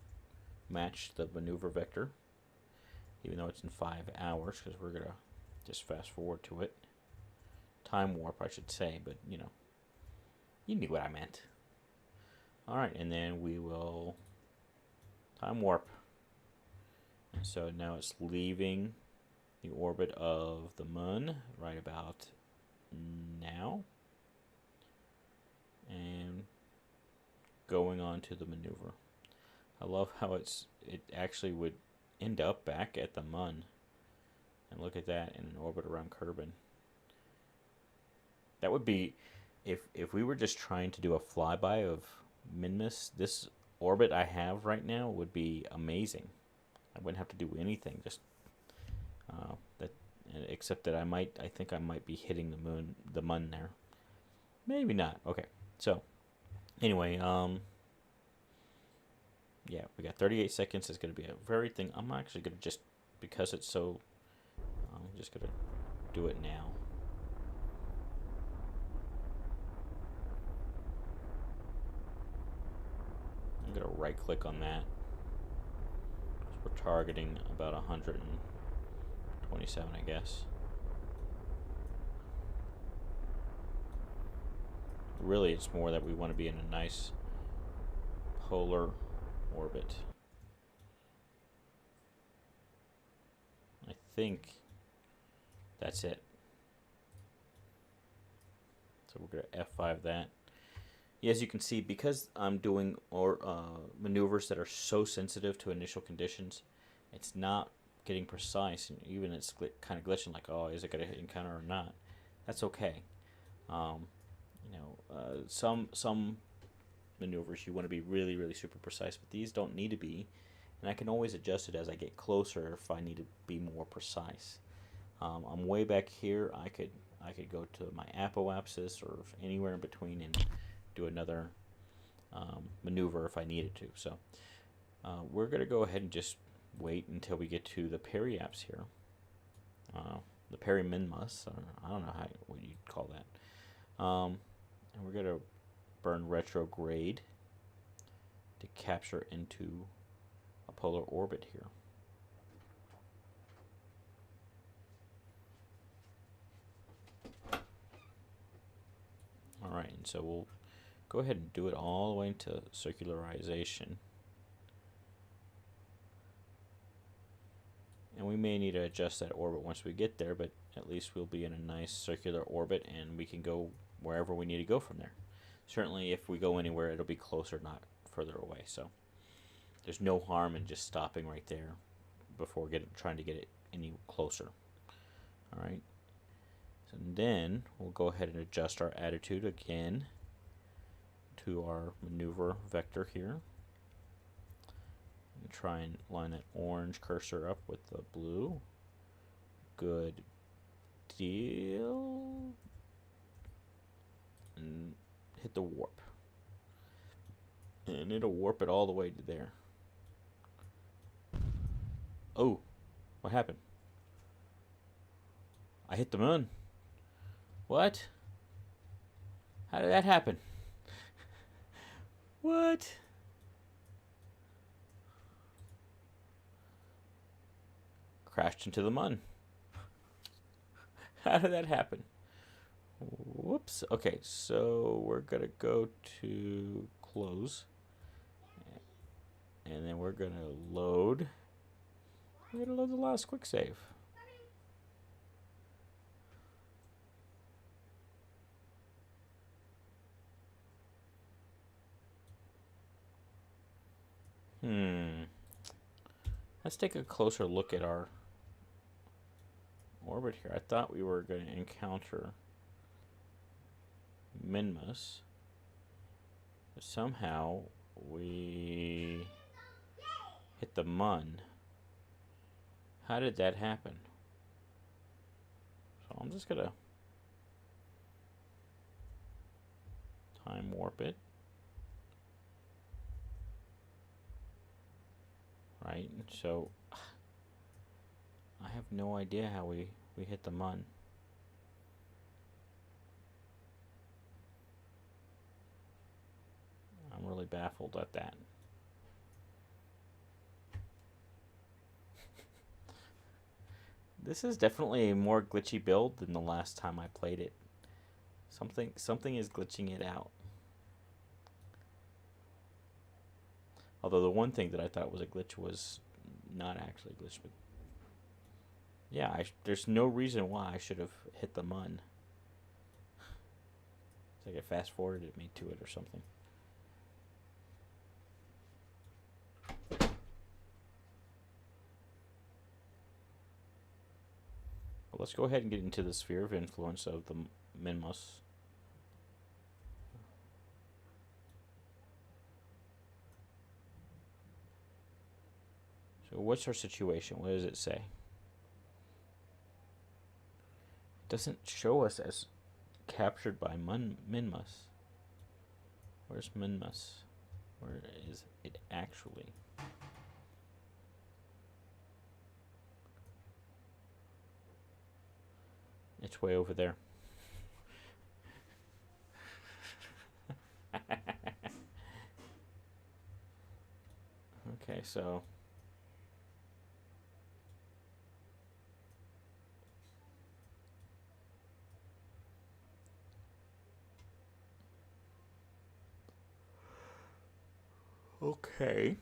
match the maneuver vector, even though it's in 5 hours, because we're gonna just fast forward to it. Time warp, I should say, but you know, you knew what I meant. All right, and then we will time warp. And so now it's leaving the orbit of the moon right about now, and going on to the maneuver. I love how it actually would end up back at the moon. And look at that, in an orbit around Kerbin. That would be, if we were just trying to do a flyby of Minmus, this orbit I have right now would be amazing. I wouldn't have to do anything, just except that I think I might be hitting the moon there. Maybe not. Okay, so anyway, yeah, we got 38 seconds. It's going to be a very thing. I'm actually going to just, because it's so, I'm just going to do it now. I'm going to right click on that. So we're targeting about 127, I guess. Really, it's more that we want to be in a nice polar orbit. I think that's it. So we're going to F5 that. As you can see, because I'm doing maneuvers that are so sensitive to initial conditions, it's not getting precise, and even it's kind of glitching, like, oh, is it going to encounter or not? That's okay. Some maneuvers you want to be really, really super precise, but these don't need to be. and I can always adjust it as I get closer if I need to be more precise. I'm way back here. I could go to my apoapsis or anywhere in between and do another maneuver if I needed to. So we're going to go ahead and just wait until we get to the periaps here. The periminmus, or I don't know what you'd call that. And we're going to burn retrograde to capture into a polar orbit here. Alright, and so we'll go ahead and do it all the way into circularization. And we may need to adjust that orbit once we get there, but at least we'll be in a nice circular orbit and we can go wherever we need to go from there. Certainly if we go anywhere, it'll be closer, not further away. So there's no harm in just stopping right there before trying to get it any closer. Alright. So then we'll go ahead and adjust our attitude again to our maneuver vector here. And try and line that orange cursor up with the blue. Good deal. And hit the warp. And it'll warp it all the way to there. Oh, what happened? I hit the moon. What? How did that happen? What? Crashed into the moon. How did that happen? Whoops. Okay, so we're going to go to close. And then we're going to load. We're going to load the last quick save. Let's take a closer look at our orbit here. I thought we were going to encounter Minmus, but somehow we hit the Mun. How did that happen? So I'm just going to time warp it. Right, so I have no idea how we hit the Mun. I'm really baffled at that. This is definitely a more glitchy build than the last time I played it. Something is glitching it out. Although the one thing that I thought was a glitch was not actually a glitch, but yeah, there's no reason why I should have hit the Mun. It's like I fast forwarded me to it or something. Well, let's go ahead and get into the sphere of influence of the Minmus. So what's our situation? What does it say? It doesn't show us as captured by Minmus. Where's Minmus? Where is it actually? It's way over there. Okay, so okay.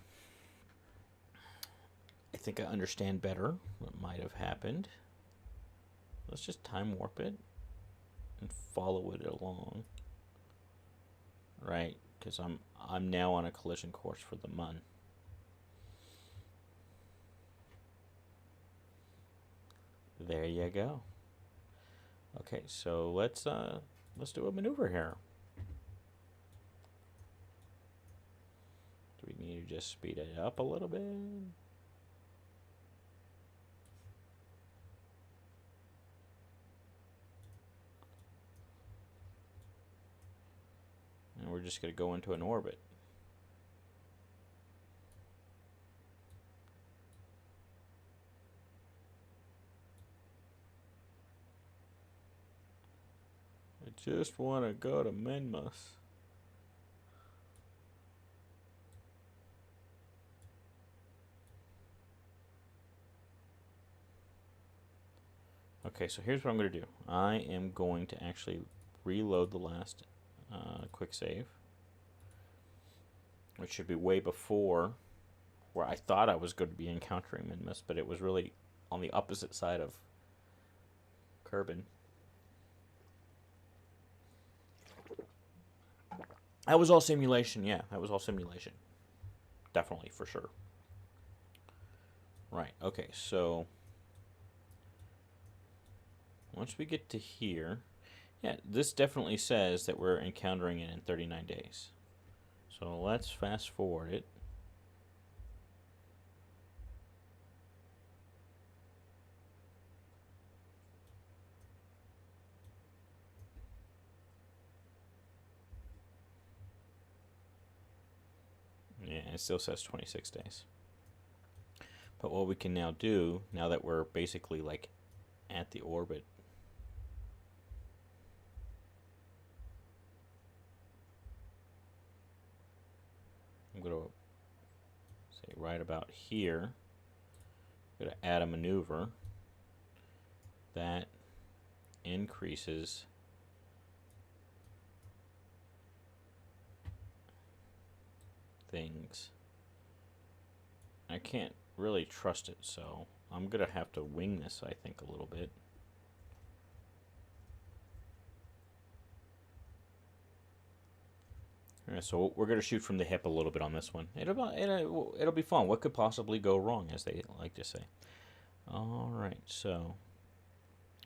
I think I understand better what might have happened. Let's just time warp it and follow it along. Right, because I'm now on a collision course for the Mun. There you go. Okay, so let's do a maneuver here. Do we need to just speed it up a little bit. And we're just going to go into an orbit. I just want to go to Minmus. Okay, so here's what I'm going to do. I am going to actually reload the last quick save, which should be way before where I thought I was going to be encountering Minmus, but it was really on the opposite side of Kerbin. That was all simulation, yeah. That was all simulation. Definitely, for sure. Right, okay, so once we get to here, yeah, this definitely says that we're encountering it in 39 days. So let's fast forward it. Yeah, it still says 26 days. But what we can now do, now that we're basically like at the orbit, I'm going to say right about here, I'm going to add a maneuver that increases things. I can't really trust it, so I'm going to have to wing this, I think, a little bit. Alright, so we're going to shoot from the hip a little bit on this one. It'll be fun. What could possibly go wrong, as they like to say. Alright, so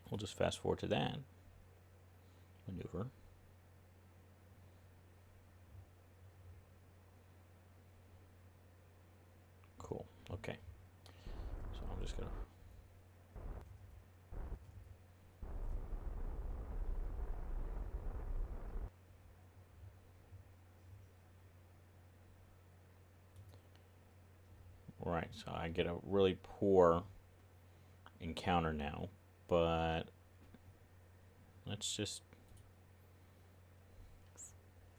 we'll just fast forward to that maneuver. Cool. Okay. So I'm just going to... Right, so I get a really poor encounter now, but let's just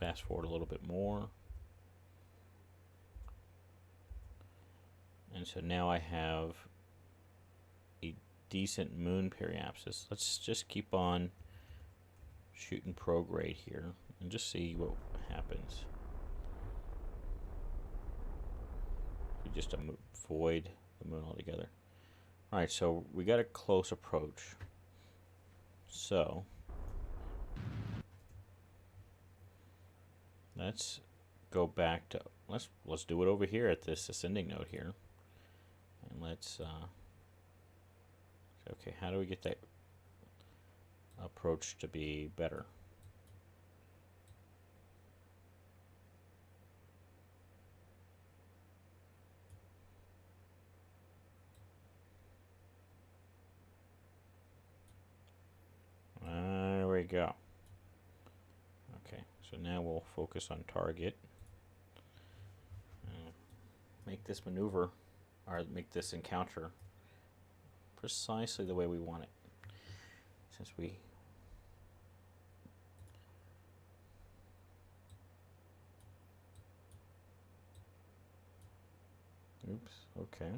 fast forward a little bit more. And so now I have a decent moon periapsis. Let's just keep on shooting prograde here and just see what happens. We just avoid the moon altogether. Alright, so we got a close approach. So let's go back to let's do it over here at this ascending node here. And let's okay, how do we get that approach to be better? There we go. Okay, so now we'll focus on target. Make this maneuver, or make this encounter precisely the way we want it. Since we... Oops, okay.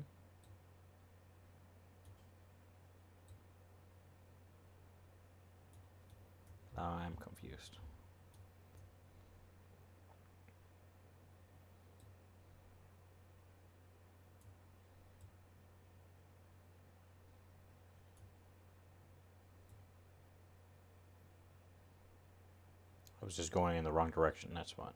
I'm confused. I was just going in the wrong direction, that's fine.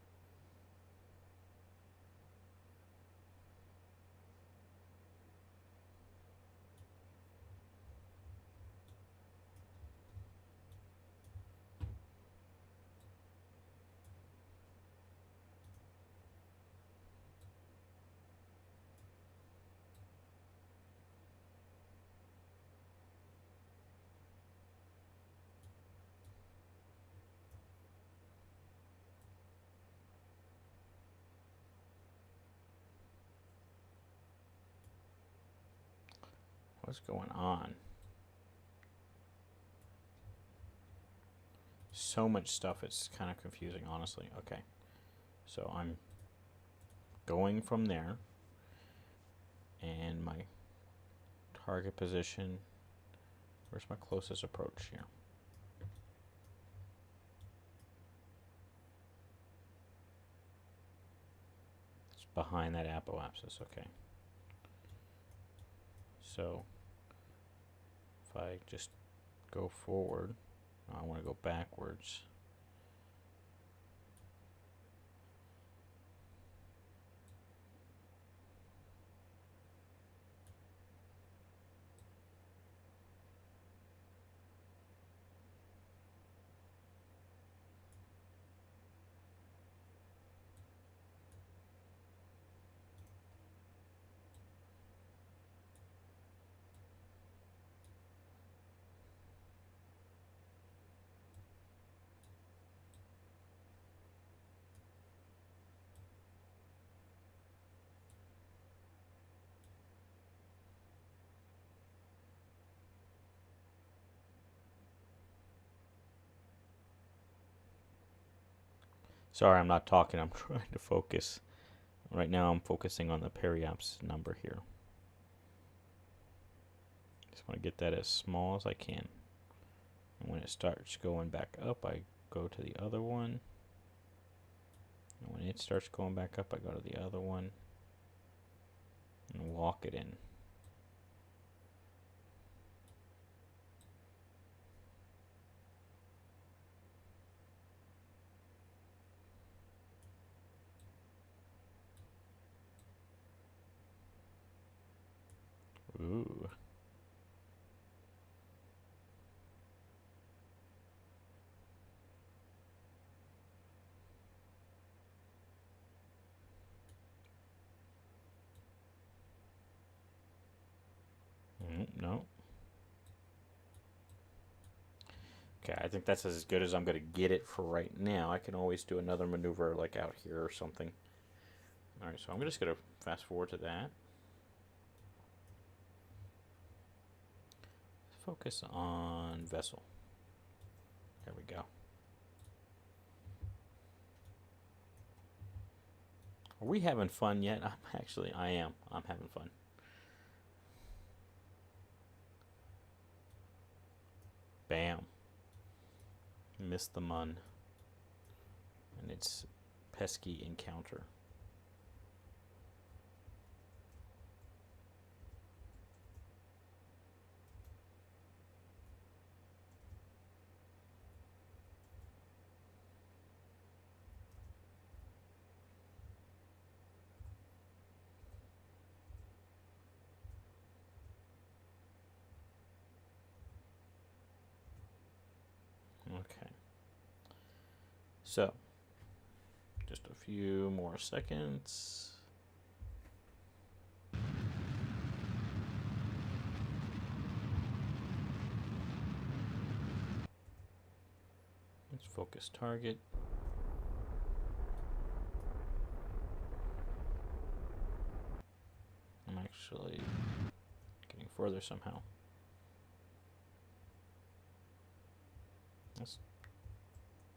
What's going on? So much stuff, it's kind of confusing, honestly. Okay, so I'm going from there, and my target position, where's my closest approach here? It's behind that apoapsis. Okay, so if I just go forward, I want to go backwards. Sorry, I'm not talking. I'm trying to focus. Right now, I'm focusing on the periapsis number here. Just want to get that as small as I can. And when it starts going back up, I go to the other one. And when it starts going back up, I go to the other one and walk it in. Ooh. No. Okay, I think that's as good as I'm going to get it for right now. I can always do another maneuver like out here or something. Alright, so I'm just going to fast forward to that. Focus on vessel. There we go. Are we having fun yet? I am. I'm having fun. Bam. Missed the mun. And its pesky encounter. Okay. So, just a few more seconds. Let's focus target. I'm actually getting further somehow. Let's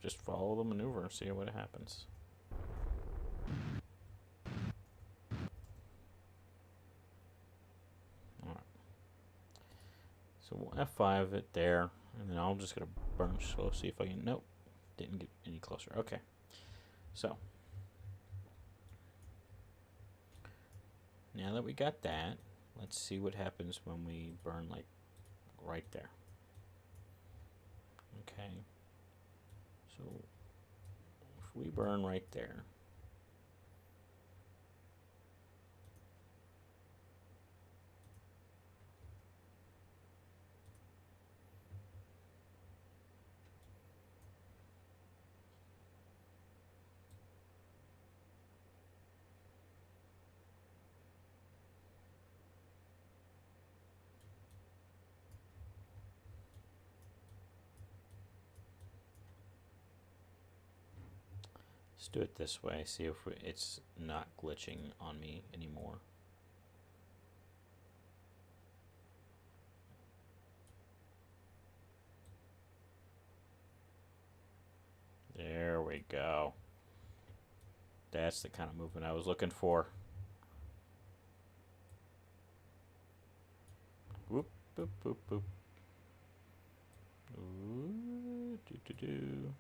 just follow the maneuver and see what happens. Alright. So we'll F5 it there, and then I'm just going to burn slow, see if I can. Nope, didn't get any closer. Okay. So, now that we got that, let's see what happens when we burn like right there. Okay. So, if we burn right there, let's do it this way, see if it's not glitching on me anymore. we go. That's the kind of movement I was looking for. Whoop, boop, boop, boop. Ooh, do, do, do.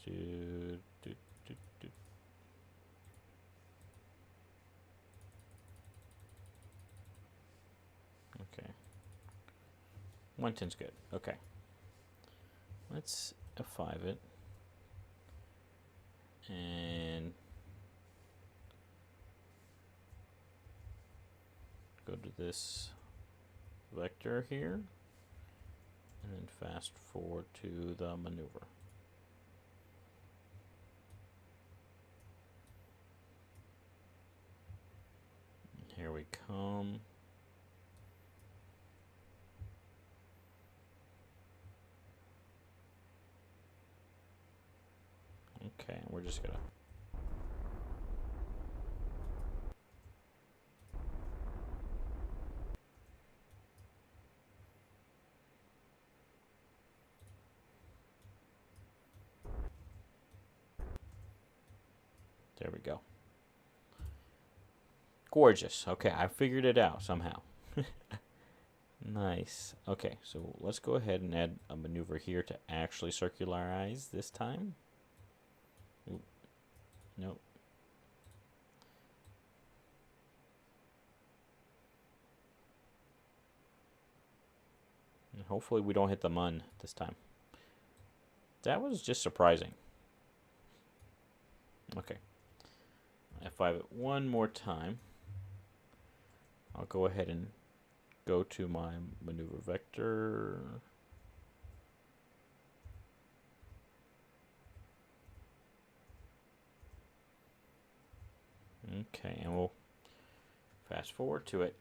Do, do, do, do. Okay. 110's good. Okay. Let's F5 it. And go to this vector here. And then fast forward to the maneuver. And here we come. Okay, we're just gonna there we go. Gorgeous. Okay, I figured it out somehow. Nice. Okay, so let's go ahead and add a maneuver here to actually circularize this time. Oop. Nope. And hopefully we don't hit the mun this time. That was just surprising. Okay. F5 it one more time. I'll go ahead and go to my maneuver vector. Okay, and we'll fast forward to it.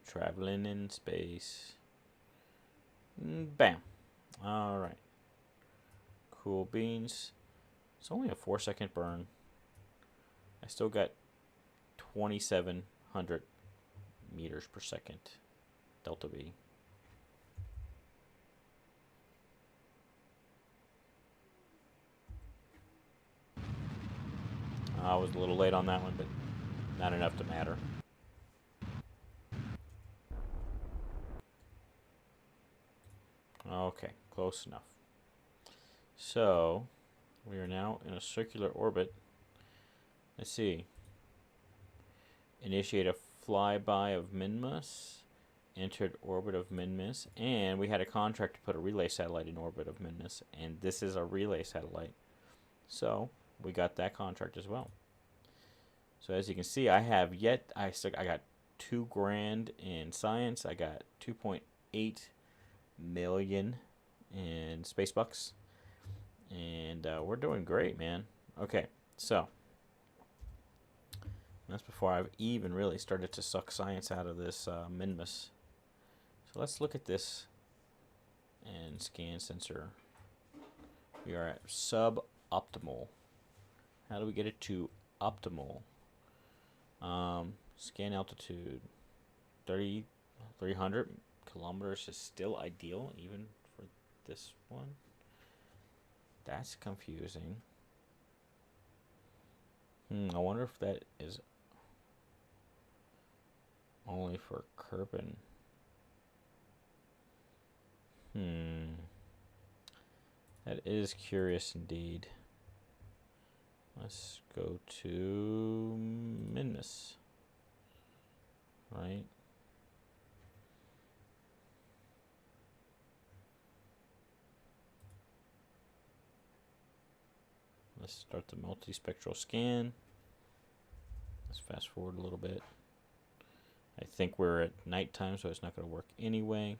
Traveling in space. Bam. All right. Cool beans. It's only a 4-second burn. I still got 2,700 meters per second. Delta V. I was a little late on that one, but not enough to matter. Okay, close enough. So, we are now in a circular orbit. Let's see. Initiate a flyby of Minmus. Entered orbit of Minmus. And we had a contract to put a relay satellite in orbit of Minmus. And this is a relay satellite. So, we got that contract as well. So as you can see, I got $2,000 in science. I got 2.8 million in space bucks, and we're doing great, man. Okay, so that's before I've even really started to suck science out of this Minmus. So let's look at this and scan sensor. We are at suboptimal. How do we get it to optimal? Scan altitude 300 kilometers is still ideal even for this one. That's confusing. I wonder if that is only for Kerbal. That is curious indeed. Let's go to Minmus, right? Let's start the multispectral scan. Let's fast forward a little bit. I think we're at nighttime, so it's not going to work anyway.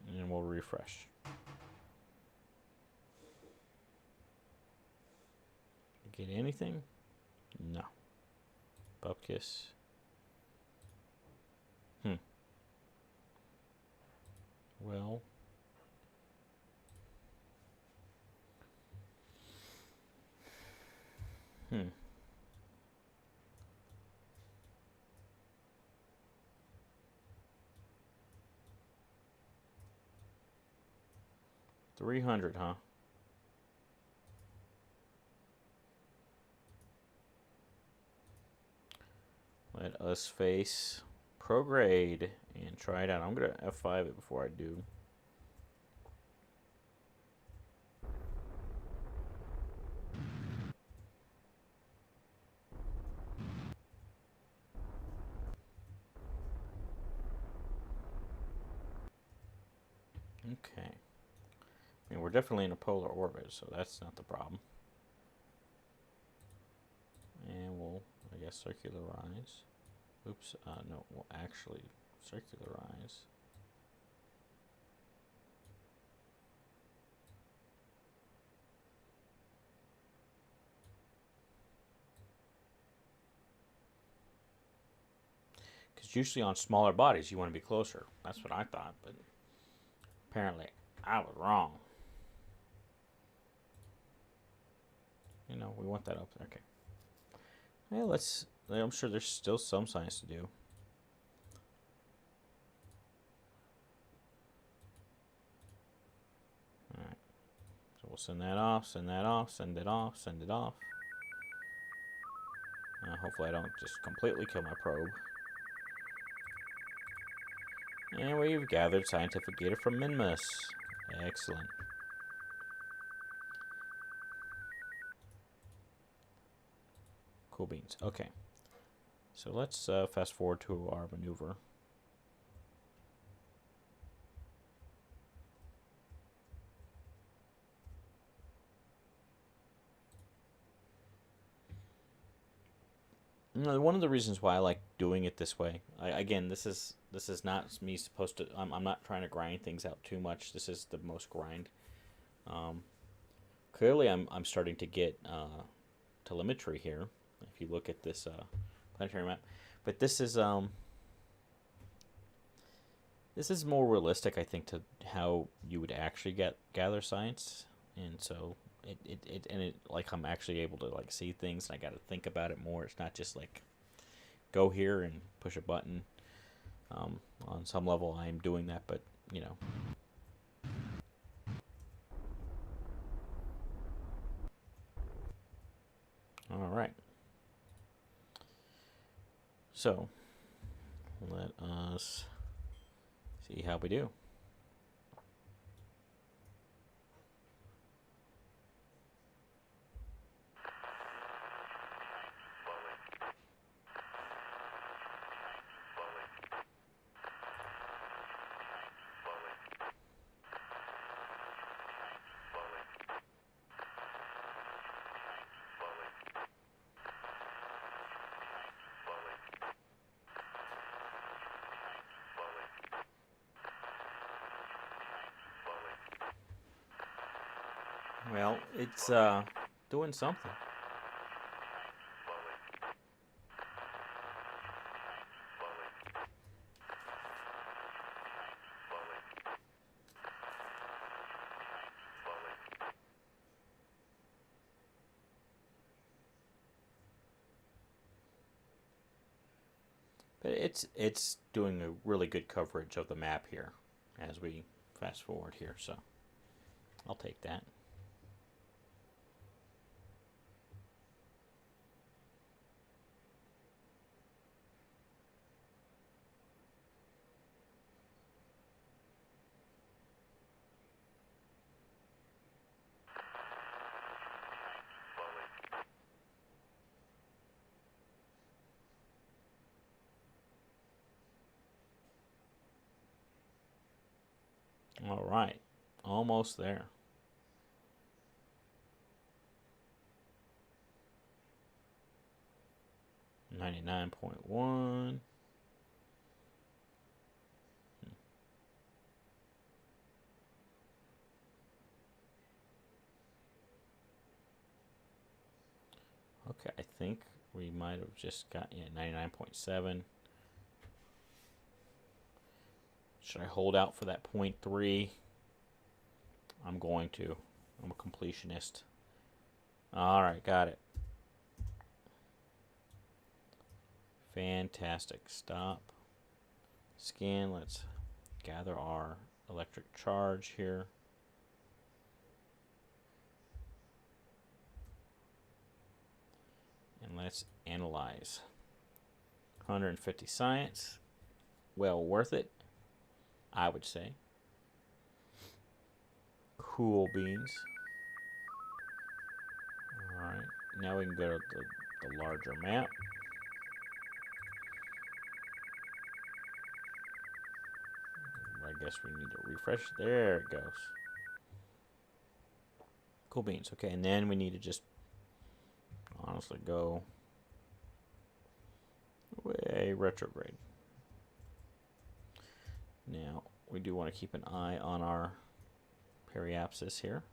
And we'll refresh. Get anything? No. Bupkis. Well. 300, huh? Let us face prograde and try it out. I'm going to F5 it before I do. Okay. I mean, we're definitely in a polar orbit, so that's not the problem. And we'll, I guess, circularize. Oops, no, we'll actually circularize. Because usually on smaller bodies, you want to be closer. That's what I thought, but apparently I was wrong. You know, we want that up there. Okay. Well, let's. I'm sure there's still some science to do. All right. So we'll send that off. Send that off. Send it off. Send it off. Hopefully, I don't just completely kill my probe. And we've gathered scientific data from Minmus. Excellent. Cool beans. Okay. So let's fast forward to our maneuver. You know, one of the reasons why I like doing it this way, again, this is not me supposed to. I'm not trying to grind things out too much. This is the most grind. Clearly, I'm starting to get telemetry here. If you look at this planetary map, but this is more realistic, I think, to how you would actually gather science, and so it like I'm actually able to like see things, and I got to think about it more. It's not just like go here and push a button. On some level, I am doing that, but you know. All right. So let us see how we do. Well, it's doing something. But it's doing a really good coverage of the map here as we fast forward here, so I'll take that. All right, almost there. 99.1. Okay, I think we might have just got 99.7. Should I hold out for that 0.3? I'm going to. I'm a completionist. All right, got it. Fantastic. Stop. Scan. Let's gather our electric charge here. Let's analyze. 150 science. Well worth it, I would say. Cool beans. Alright, now we can go to the larger map. I guess we need to refresh. There it goes. Cool beans. Okay, and then we need to just honestly go way retrograde. Now, we do want to keep an eye on our periapsis here.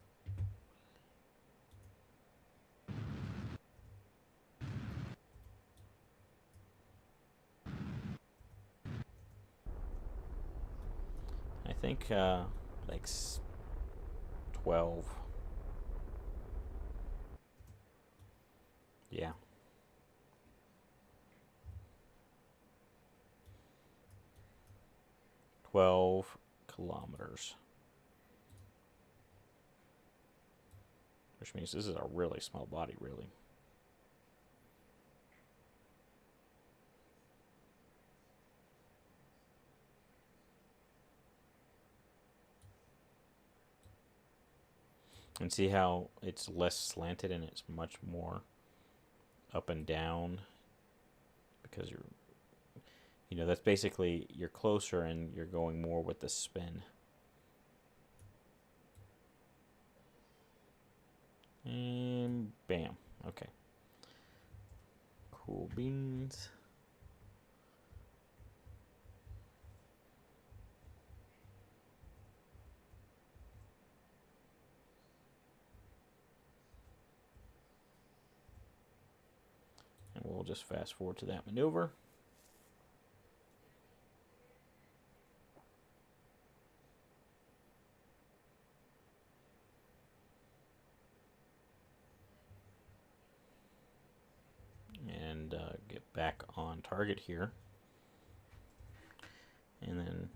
I think like 12. Yeah. kilometers. Which means this is a really small body, really. And see how it's less slanted and it's much more up and down, because that's basically, you're closer and you're going more with the spin. And bam. Okay. Cool beans. And we'll just fast forward to that maneuver. And get back on target here. And then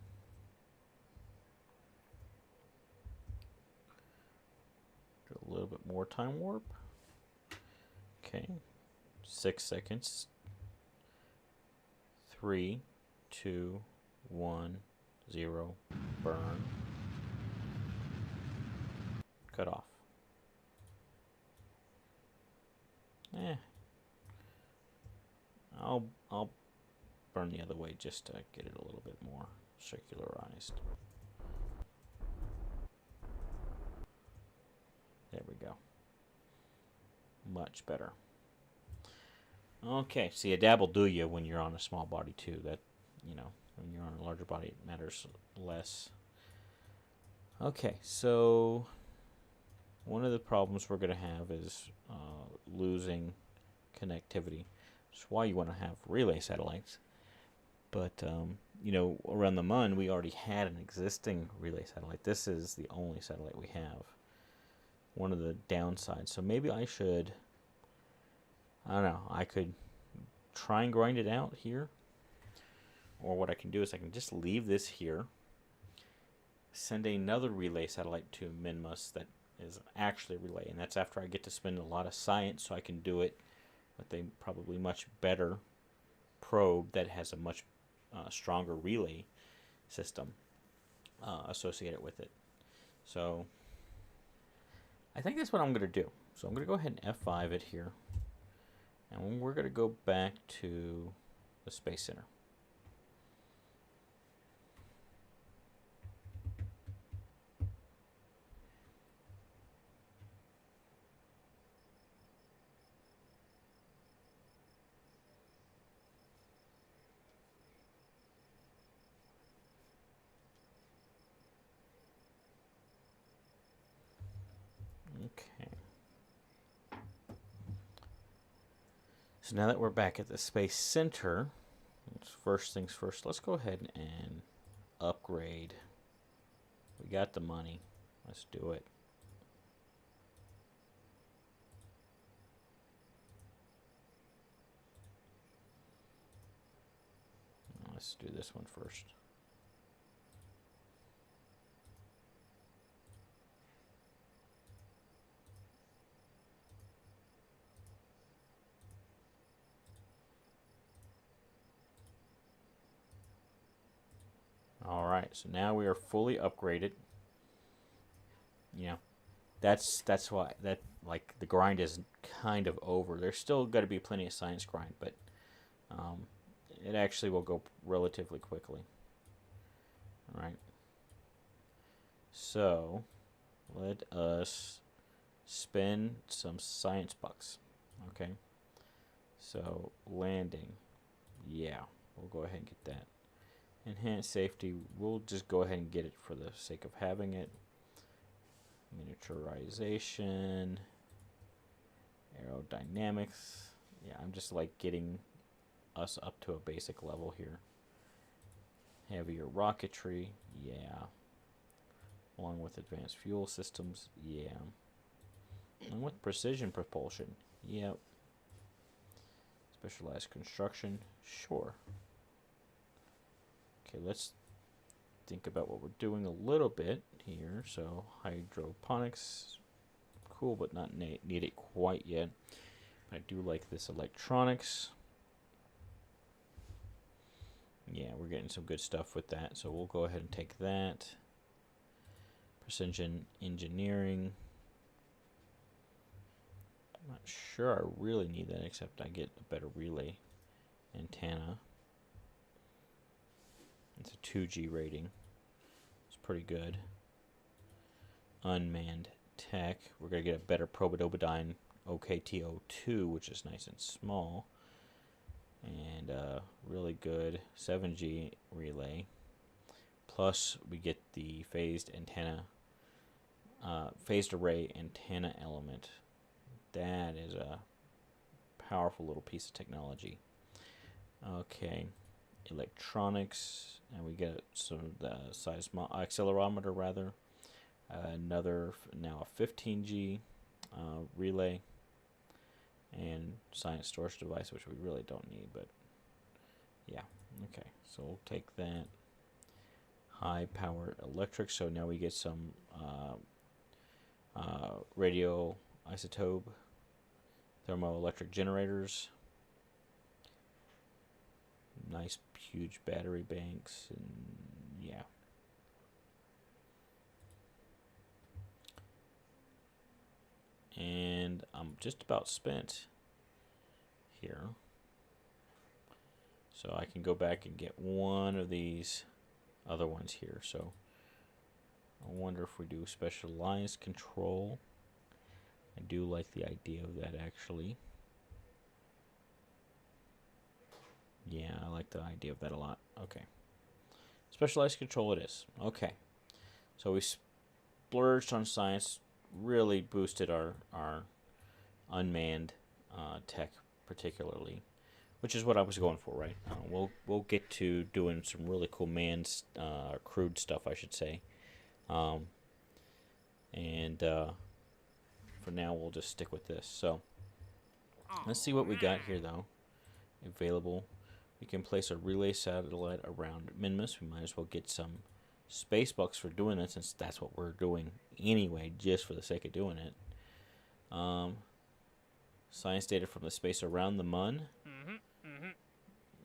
do a little bit more time warp. Okay. 6 seconds. 3, 2, 1, 0. Burn. Cut off. I'll burn the other way just to get it a little bit more circularized. There we go. Much better. Okay, see, a dab will do you when you're on a small body too. That, when you're on a larger body, it matters less. Okay, so one of the problems we're going to have is losing connectivity. That's why you want to have relay satellites. But, around the Mun, we already had an existing relay satellite. This is the only satellite we have. One of the downsides. So maybe I should, I don't know, I could try and grind it out here. Or what I can do is I can just leave this here, send another relay satellite to Minmus that is actually a relay. And that's after I get to spend a lot of science, so I can do it with a probably much better probe that has a much stronger relay system associated with it. So I think that's what I'm going to do. So I'm going to go ahead and F5 it here. And we're going to go back to the Space Center. Okay. So now that we're back at the Space Center, first things first, let's go ahead and upgrade. We got the money. Let's do it. Let's do this one first. Alright, so now we are fully upgraded. You know, that's why that like the grind is kind of over. There's still got to be plenty of science grind, but um, it actually will go relatively quickly. All right. So let us spend some science bucks. Okay. So landing, yeah, we'll go ahead and get that. Enhanced safety, we'll just go ahead and get it for the sake of having it. Miniaturization, aerodynamics. Yeah, I'm just like getting us up to a basic level here. Heavier rocketry, yeah. Along with advanced fuel systems, yeah. And with precision propulsion, yep. Specialized construction, sure. Okay, let's think about what we're doing a little bit here. So hydroponics, cool, but not need it quite yet. I do like this electronics. Yeah, we're getting some good stuff with that, so we'll go ahead and take that. Precision engineering. I'm not sure I really need that, except I get a better relay antenna. It's a 2G rating. It's pretty good. Unmanned tech. We're going to get a better Probodobodyne OKTO2, which is nice and small. And really good 7G relay. Plus, we get the phased array antenna element. That is a powerful little piece of technology. Okay, electronics, and we get some of the accelerometer rather. Another now a 15G relay, and science storage device, which we really don't need, but yeah. Okay, so we'll take that. High power electric, so now we get some radio isotope thermoelectric generators. Nice huge battery banks, and yeah. And I'm just about spent here, so I can go back and get one of these other ones here. So I wonder if we do specialized control. I do like the idea of that, actually. Yeah, I like the idea of that a lot. Okay. Specialized control it is. Okay. So we splurged on science, really boosted our unmanned tech particularly, which is what I was going for, right? We'll get to doing some really cool manned, crewed stuff, I should say. For now, we'll just stick with this. So let's see what we got here, though. Available. We can place a relay satellite around Minmus. We might as well get some space bucks for doing it, since that's what we're doing anyway, just for the sake of doing it. Science data from the space around the Mun.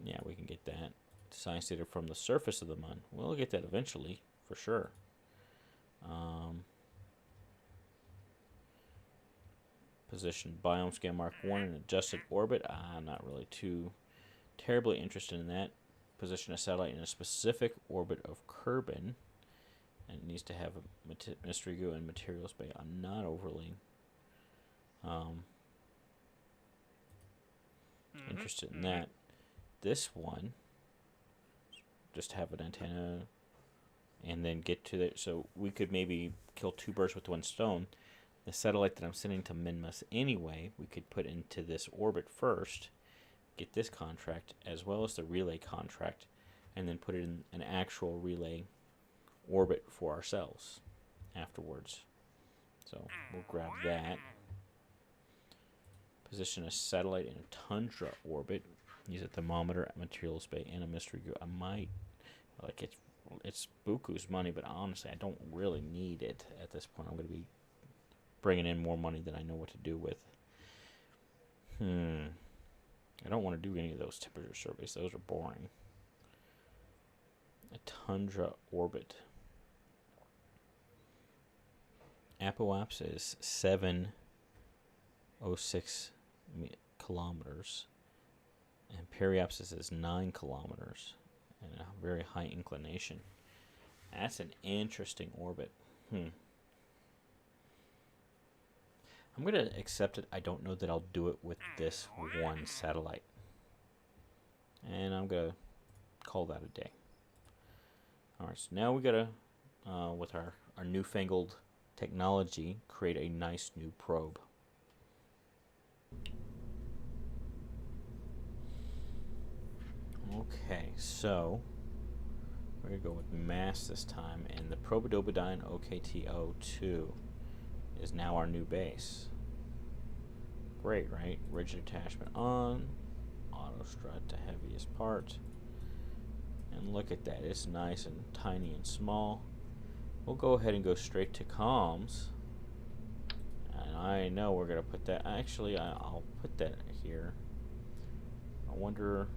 Yeah, we can get that. Science data from the surface of the Mun. We'll get that eventually, for sure. Position biome scan Mark 1 in adjusted orbit. I'm not really too terribly interested in that. Position a satellite in a specific orbit of Kerbin, and it needs to have a mystery goo and materials bay. I'm not overly interested in that. This one, just have an antenna and then get to it. So we could maybe kill two birds with one stone. The satellite that I'm sending to Minmus anyway, we could put into this orbit first, get this contract, as well as the relay contract, and then put it in an actual relay orbit for ourselves afterwards. So we'll grab that. Position a satellite in a tundra orbit. Use a thermometer, a materials bay, and a mystery goo. I might, like, it's buku's money, but honestly, I don't really need it at this point. I'm going to be bringing in more money than I know what to do with. I don't want to do any of those temperature surveys. Those are boring. a tundra orbit. Apoapsis is 706 kilometers, and Periapsis is 9 kilometers, and a very high inclination. That's an interesting orbit. I'm going to accept it. I don't know that I'll do it with this one satellite. And I'm going to call that a day. Alright, so now we got to, with our newfangled technology, create a nice new probe. Okay, so we're going to go with mass this time, and the Probidobidine OKTO2 is now our new base. Great, right? Rigid attachment on, auto strut to heaviest part, and look at that, it's nice and tiny and small. We'll go ahead and go straight to comms, and I know we're going to put that, actually I'll put that here. I wonder,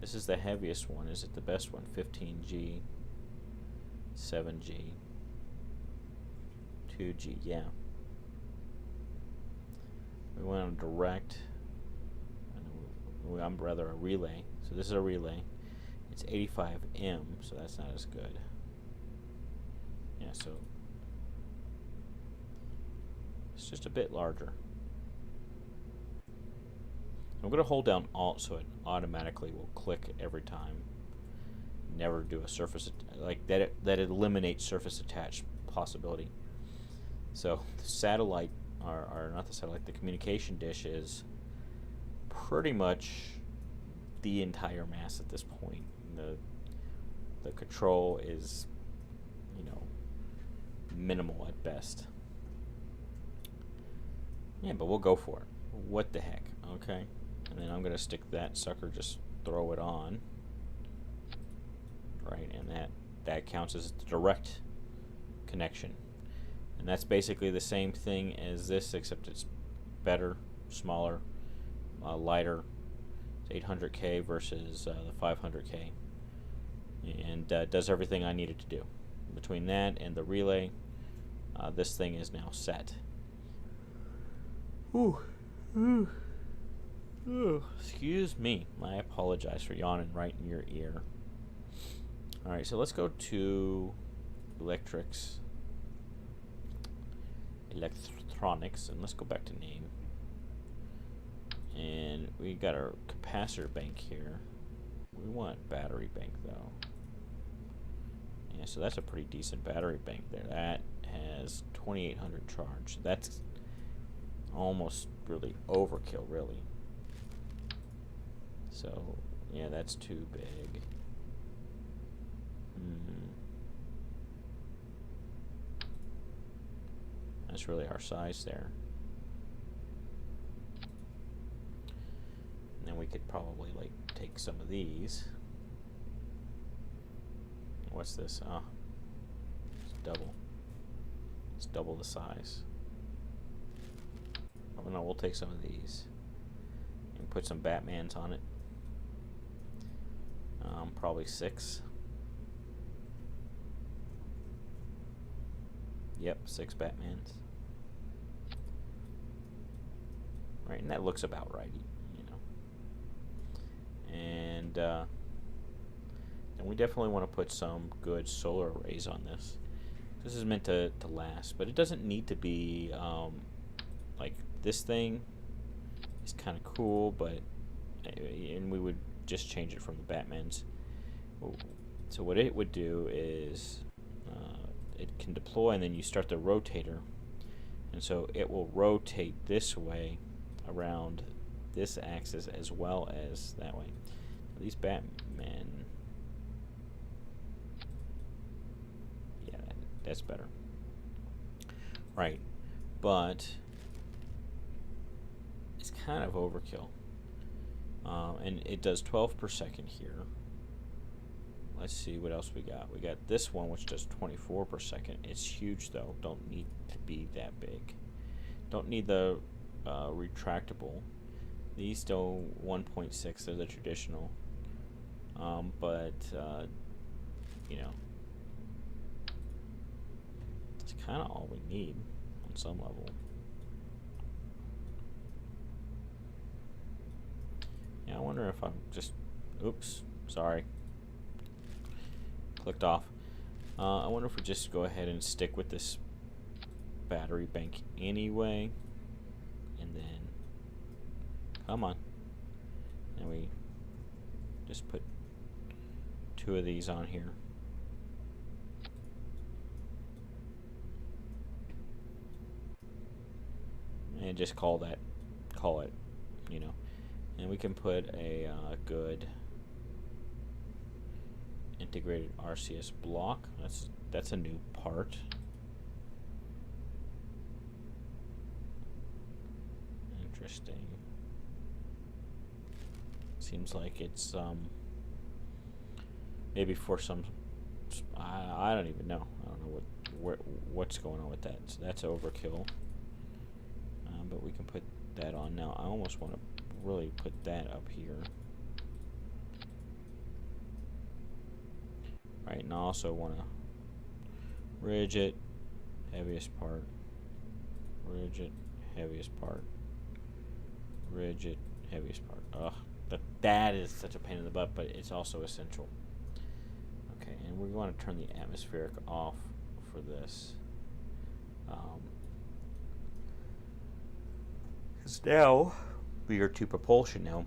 this is the heaviest one, is it the best one? 15G, 7G, 2G, yeah. We went on direct, I'm rather a relay, so this is a relay. It's 85M, so that's not as good. Yeah, so it's just a bit larger. I'm going to hold down Alt so it automatically will click every time. Never do a surface, like that it eliminates surface attached possibility. So the satellite, or not the satellite, the communication dish is pretty much the entire mass at this point. The control is, you know, minimal at best. Yeah, but we'll go for it. What the heck, okay? And then I'm going to stick that sucker, just throw it on. Right, and that counts as a direct connection. And that's basically the same thing as this, except it's better, smaller, lighter. It's 800K versus the 500K. And does everything I needed to do. Between that and the relay, this thing is now set. Ooh. Excuse me. I apologize for yawning right in your ear. Alright, so let's go to electronics, and let's go back to name. And we got our capacitor bank here. We want battery bank though. Yeah, so that's a pretty decent battery bank there. That has 2800 charge. That's almost really overkill, really. So yeah, that's too big. That's really our size there. And then we could probably like take some of these. What's this? Oh, it's double. It's double the size. Oh no, we'll take some of these and put some Batmans on it. Probably 6. Yep, 6 Batmans. Right, and that looks about right, you know. And we definitely want to put some good solar arrays on this. This is meant to last, but it doesn't need to be like this thing is kind of cool, but and we would just change it from the Batmans. So what it would do is it can deploy, and then you start the rotator, and so it will rotate this way around this axis as well as that way. These Batman, yeah, that's better. Right, but it's kind of overkill. And it does 12 per second here. Let's see what else we got. We got this one, which does 24 per second. It's huge, though. Don't need to be that big. Don't need the retractable. These do 1.6. They're the traditional. But you know, it's kind of all we need on some level. Yeah, I wonder if I'm just, oops, sorry, clicked off. I wonder if we just go ahead and stick with this battery bank anyway, and then, come on, and we just put 2 of these on here. And just call it, you know. And we can put a good integrated RCS block. That's a new part. Interesting. Seems like it's maybe for some. I don't even know. I don't know what's going on with that. So that's overkill. But we can put that on now. I almost want to really put that up here. Right, and I also want to rigid, heaviest part, rigid, heaviest part, rigid, heaviest part. Ugh, that is such a pain in the butt, but it's also essential. Okay, and we want to turn the atmospheric off for this. Because now we are to propulsion now.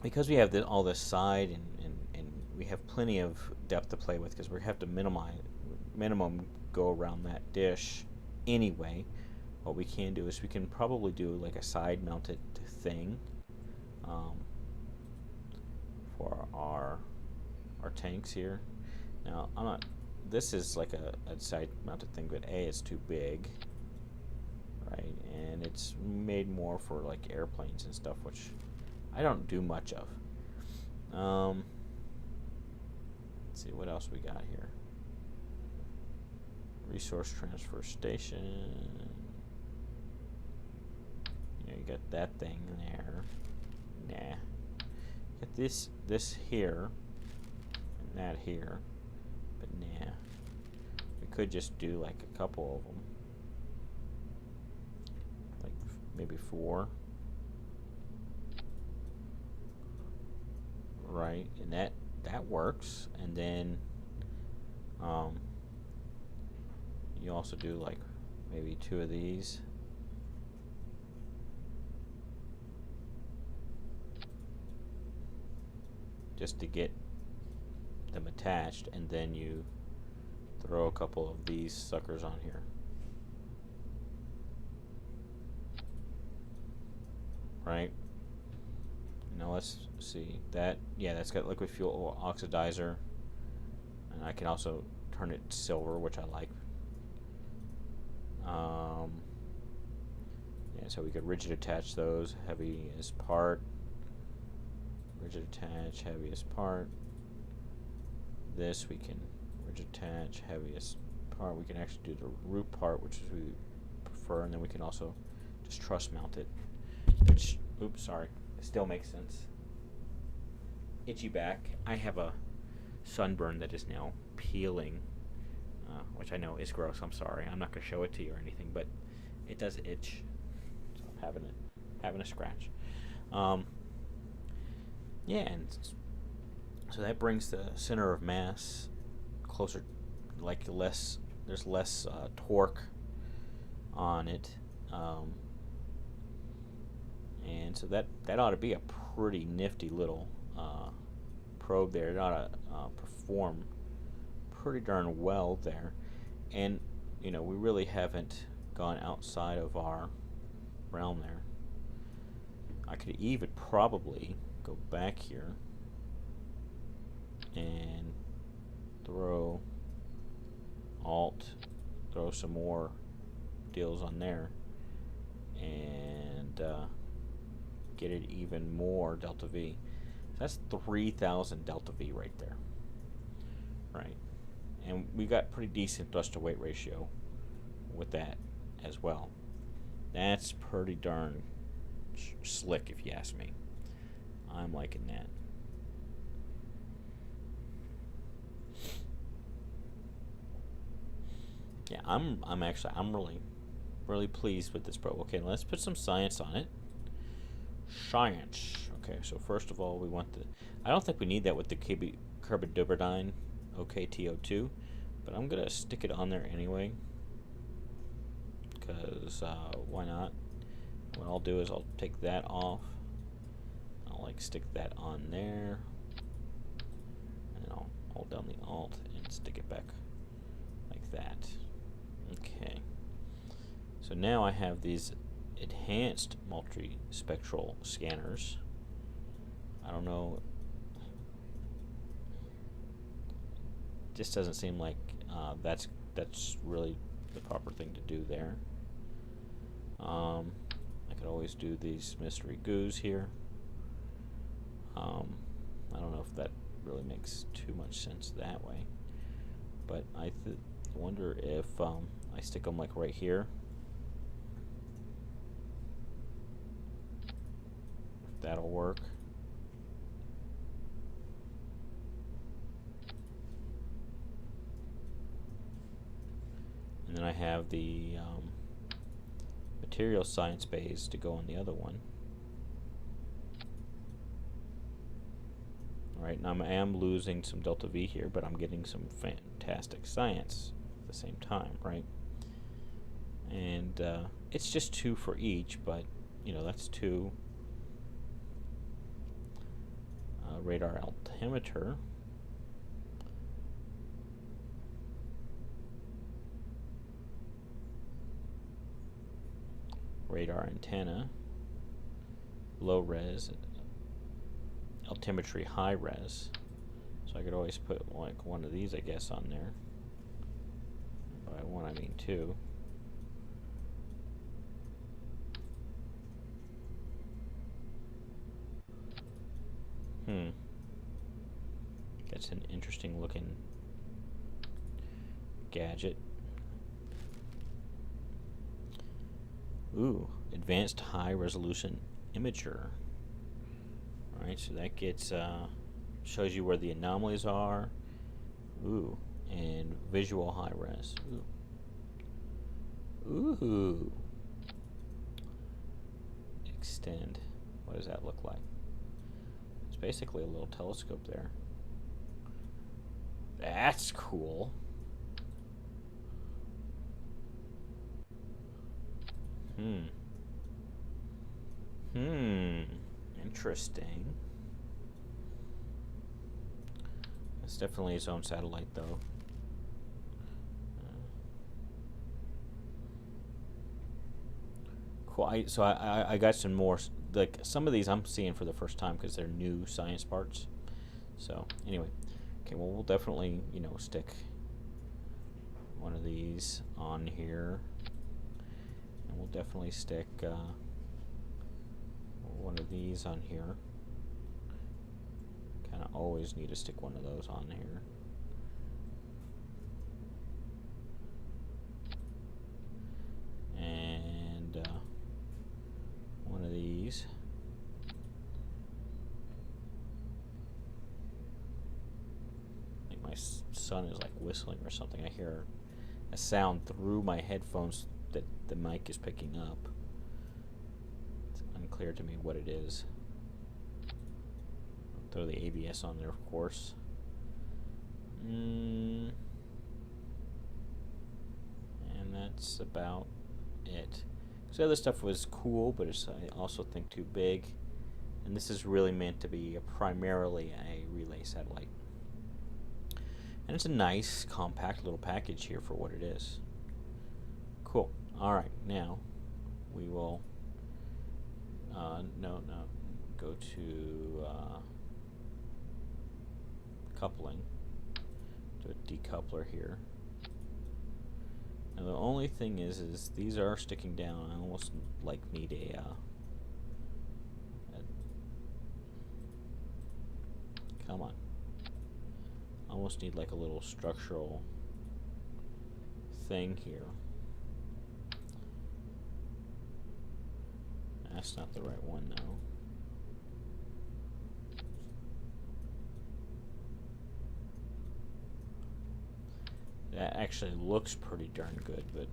Because we have all this side and we have plenty of depth to play with, because we have to minimum go around that dish anyway. What we can do is we can probably do like a side mounted thing for our tanks here. Now this is like a side mounted thing, but it's too big, right? And it's made more for like airplanes and stuff, which I don't do much of. Let's see what else we got here. Resource transfer station. You got that thing there. Nah. Got this here and that here, but nah. We could just do like a couple of them, like maybe 4. Right, and that works. And then you also do like maybe 2 of these. Just to get them attached, and then you throw a couple of these suckers on here. Right? Now let's see that. Yeah, that's got liquid fuel oxidizer, and I can also turn it silver, which I like. Yeah, so we could rigid attach those, heaviest part. Rigid attach, heaviest part. This we can rigid attach, heaviest part. We can actually do the root part, which is we prefer, and then we can also just truss mount it. Which, oops, sorry. Still makes sense. Itchy back. I have a sunburn that is now peeling, which I know is gross. I'm sorry. I'm not going to show it to you or anything, but it does itch. So I'm having a scratch. Yeah, and so that brings the center of mass closer, like there's less torque on it. And so that ought to be a pretty nifty little probe there. It ought to perform pretty darn well there. And, we really haven't gone outside of our realm there. I could even probably go back here and throw throw some more deals on there, and get it even more delta V. So that's 3,000 delta V right there, right? And we got pretty decent thrust to weight ratio with that as well. That's pretty darn slick, if you ask me. I'm liking that. Yeah, I'm really pleased with this probe. Okay, let's put some science on it. Science. Okay, so first of all, we want the. I don't think we need that with the carbidobardine OKTO2, but I'm gonna stick it on there anyway, because why not? What I'll do is I'll take that off. I'll like stick that on there, and I'll hold down the Alt and stick it back like that. Okay. So now I have these enhanced multispectral scanners. I don't know. Just doesn't seem like that's really the proper thing to do there. I could always do these mystery goos here. I don't know if that really makes too much sense that way, but I wonder if I stick them like right here. If that'll work. And then I have the material science bays to go on the other one. Alright, now I am losing some delta V here, but I'm getting some fantastic science at the same time, right? And it's just 2 for each, but you know, that's 2. Radar altimeter. Radar antenna, low res, altimetry high res. So I could always put like one of these, I guess, on there. By one I mean 2. That's an interesting looking gadget. Ooh, advanced high resolution imager. Alright, so that gets shows you where the anomalies are. Ooh, and visual high res. Ooh. Ooh. Extend. What does that look like? It's basically a little telescope there. That's cool. Interesting. It's definitely its own satellite, though. Cool. So I got some more. Like some of these I'm seeing for the first time because they're new science parts. So anyway, okay. Well, we'll definitely stick one of these on here, and we'll definitely stick one of these on here. Kind of always need to stick one of those on here. And one of these. I think my son is like whistling or something. I hear a sound through my headphones that the mic is picking up. It's unclear to me what it is. I'll throw the ABS on there, of course. And that's about it. So the other stuff was cool, but it's I also think too big. And this is really meant to be primarily a relay satellite. And it's a nice, compact little package here for what it is. Cool. Alright, now we will go to coupling. Do a decoupler here. Now the only thing is these are sticking down. I almost need a come on. I almost need like a little structural thing here. That's not the right one though. That actually looks pretty darn good, but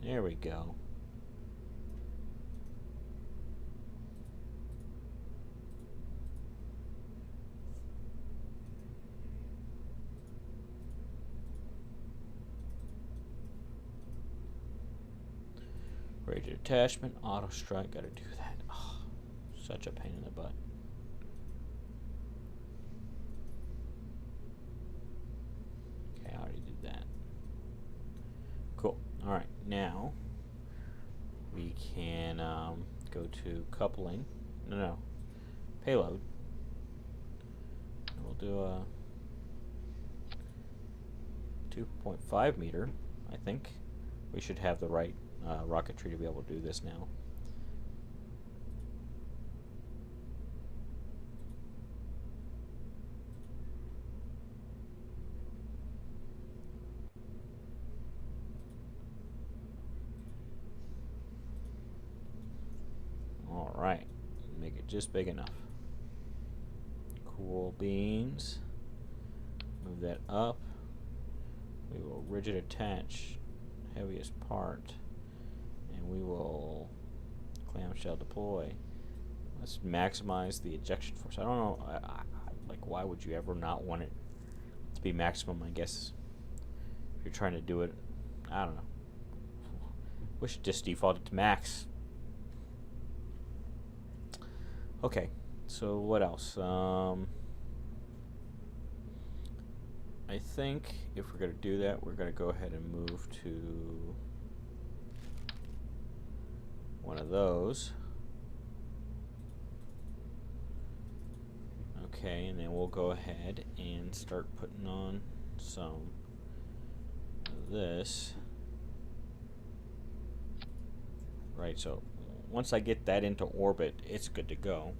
there we go. Rated attachment, auto strike, gotta do that. Oh, such a pain in the butt. Okay, I already did that. Cool. Alright, now we can go to coupling. No, payload. We'll do a 2.5 meter, I think. We should have the right rocketry to be able to do this now. Alright, make it just big enough. Cool beans. Move that up. We will rigid attach heaviest part, and we will clamshell deploy. Let's maximize the ejection force. I don't know, like, why would you ever not want it to be maximum? I guess if you're trying to do it, I don't know. Wish it just defaulted to max. Okay, so what else? I think if we're going to do that, we're going to go ahead and move to one of those. Okay, and then we'll go ahead and start putting on some of this. Right, so once I get that into orbit, it's good to go.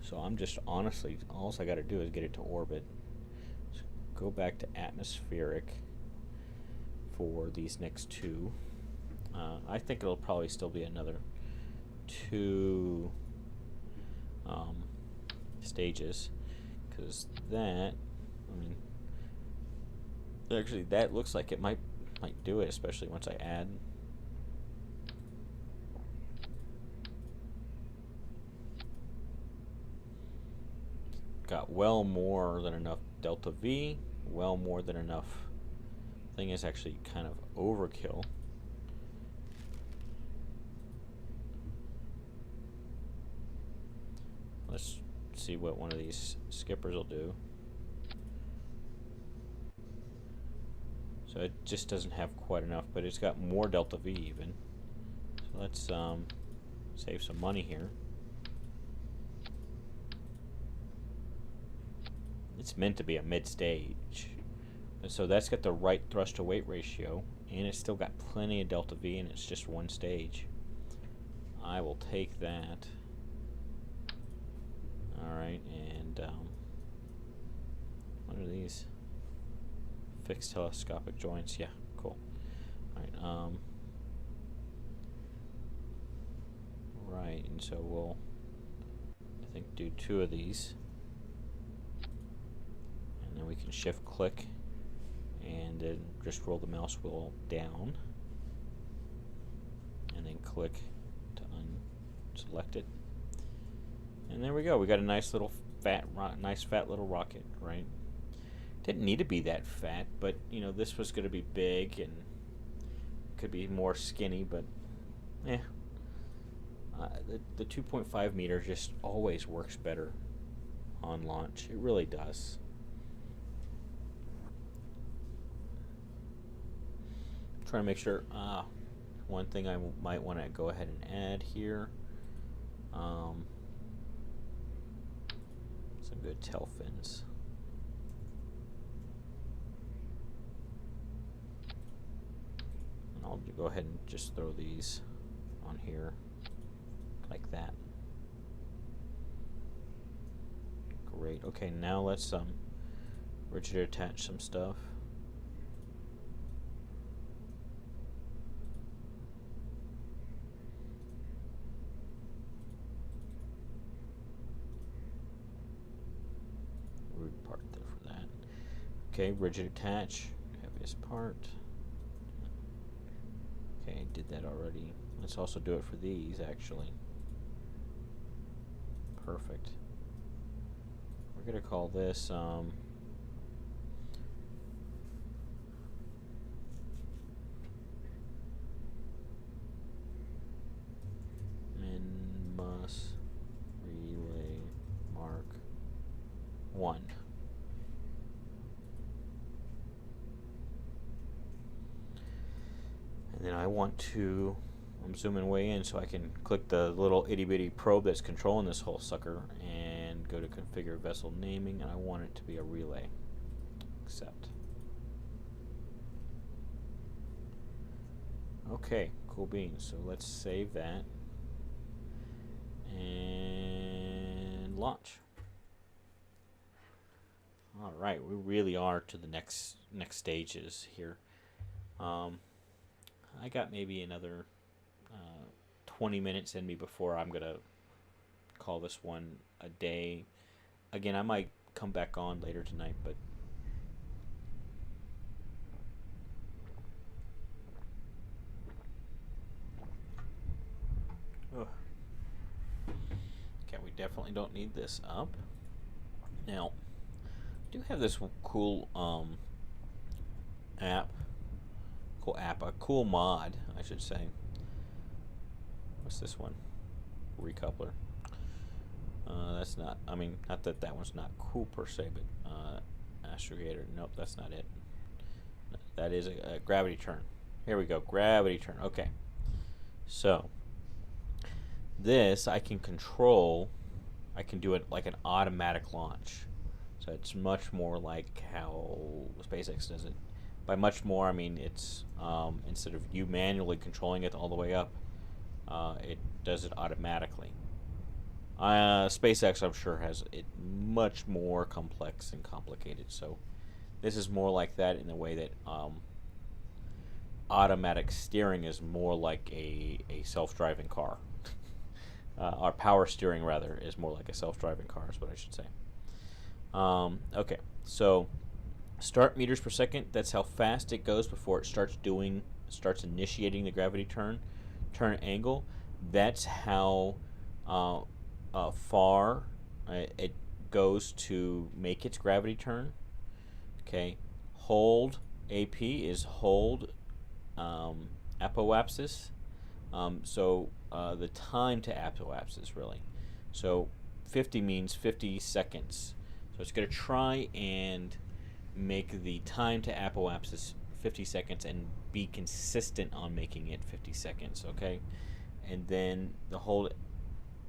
So I'm just honestly, all I got to do is get it to orbit. So go back to atmospheric for these next two. I think it'll probably still be another 2 stages, because that, I mean, actually that looks like it might do it, especially once I add. Got well more than enough delta V, well more than enough. Thing is actually kind of overkill. Let's see what one of these skippers will do. So it just doesn't have quite enough, but it's got more delta V even. So let's save some money here. It's meant to be a mid-stage, so that's got the right thrust to weight ratio, and it's still got plenty of delta V, and it's just one stage. I will take that. Alright, and what are these? Fixed telescopic joints. Yeah, cool. Alright, right, and so we'll, I think, do 2 of these. And then we can shift click and then just roll the mouse wheel down and then click to unselect it. And there we go. We got a nice little fat little rocket, right? Didn't need to be that fat, but you know, this was going to be big and could be more skinny, but yeah. The 2.5 meter just always works better on launch. It really does. Trying to make sure. One thing I might want to go ahead and add here. Some good tail fins. And I'll go ahead and just throw these on here like that. Great. Okay, now let's rigid attach some stuff. Okay, rigid attach, heaviest part. Okay, I did that already. Let's also do it for these, actually. Perfect. We're going to call this Minmus Relay Mark 1. And then I want to, I'm zooming way in so I can click the little itty bitty probe that's controlling this whole sucker and go to configure vessel naming, and I want it to be a relay. Accept. Okay, cool beans. So let's save that and launch. All right, we really are to the next stages here. I got maybe another 20 minutes in me before I'm gonna call this one a day. Again, I might come back on later tonight, but ugh. Okay, we definitely don't need this up. Now, I do have this cool a cool mod, I should say. What's this one? Recoupler. That's not, I mean, not that that one's not cool per se, but astrogator, nope, that's not it. That is a gravity turn. Here we go, gravity turn. Okay. So, this I can control, I can do it like an automatic launch. So it's much more like how SpaceX does it. By much more, I mean it's instead of you manually controlling it all the way up, it does it automatically. SpaceX, I'm sure, has it much more complex and complicated. So this is more like that in the way that automatic steering is more like a self-driving car. Or power steering, rather, is more like a self-driving car, is what I should say. Okay, so start meters per second, that's how fast it goes before it starts initiating the gravity turn angle. That's how far it goes to make its gravity turn. Okay, hold AP is hold apoapsis. So the time to apoapsis, really. So 50 means 50 seconds. So it's going to try and make the time to apoapsis 50 seconds and be consistent on making it 50 seconds, okay? And then the whole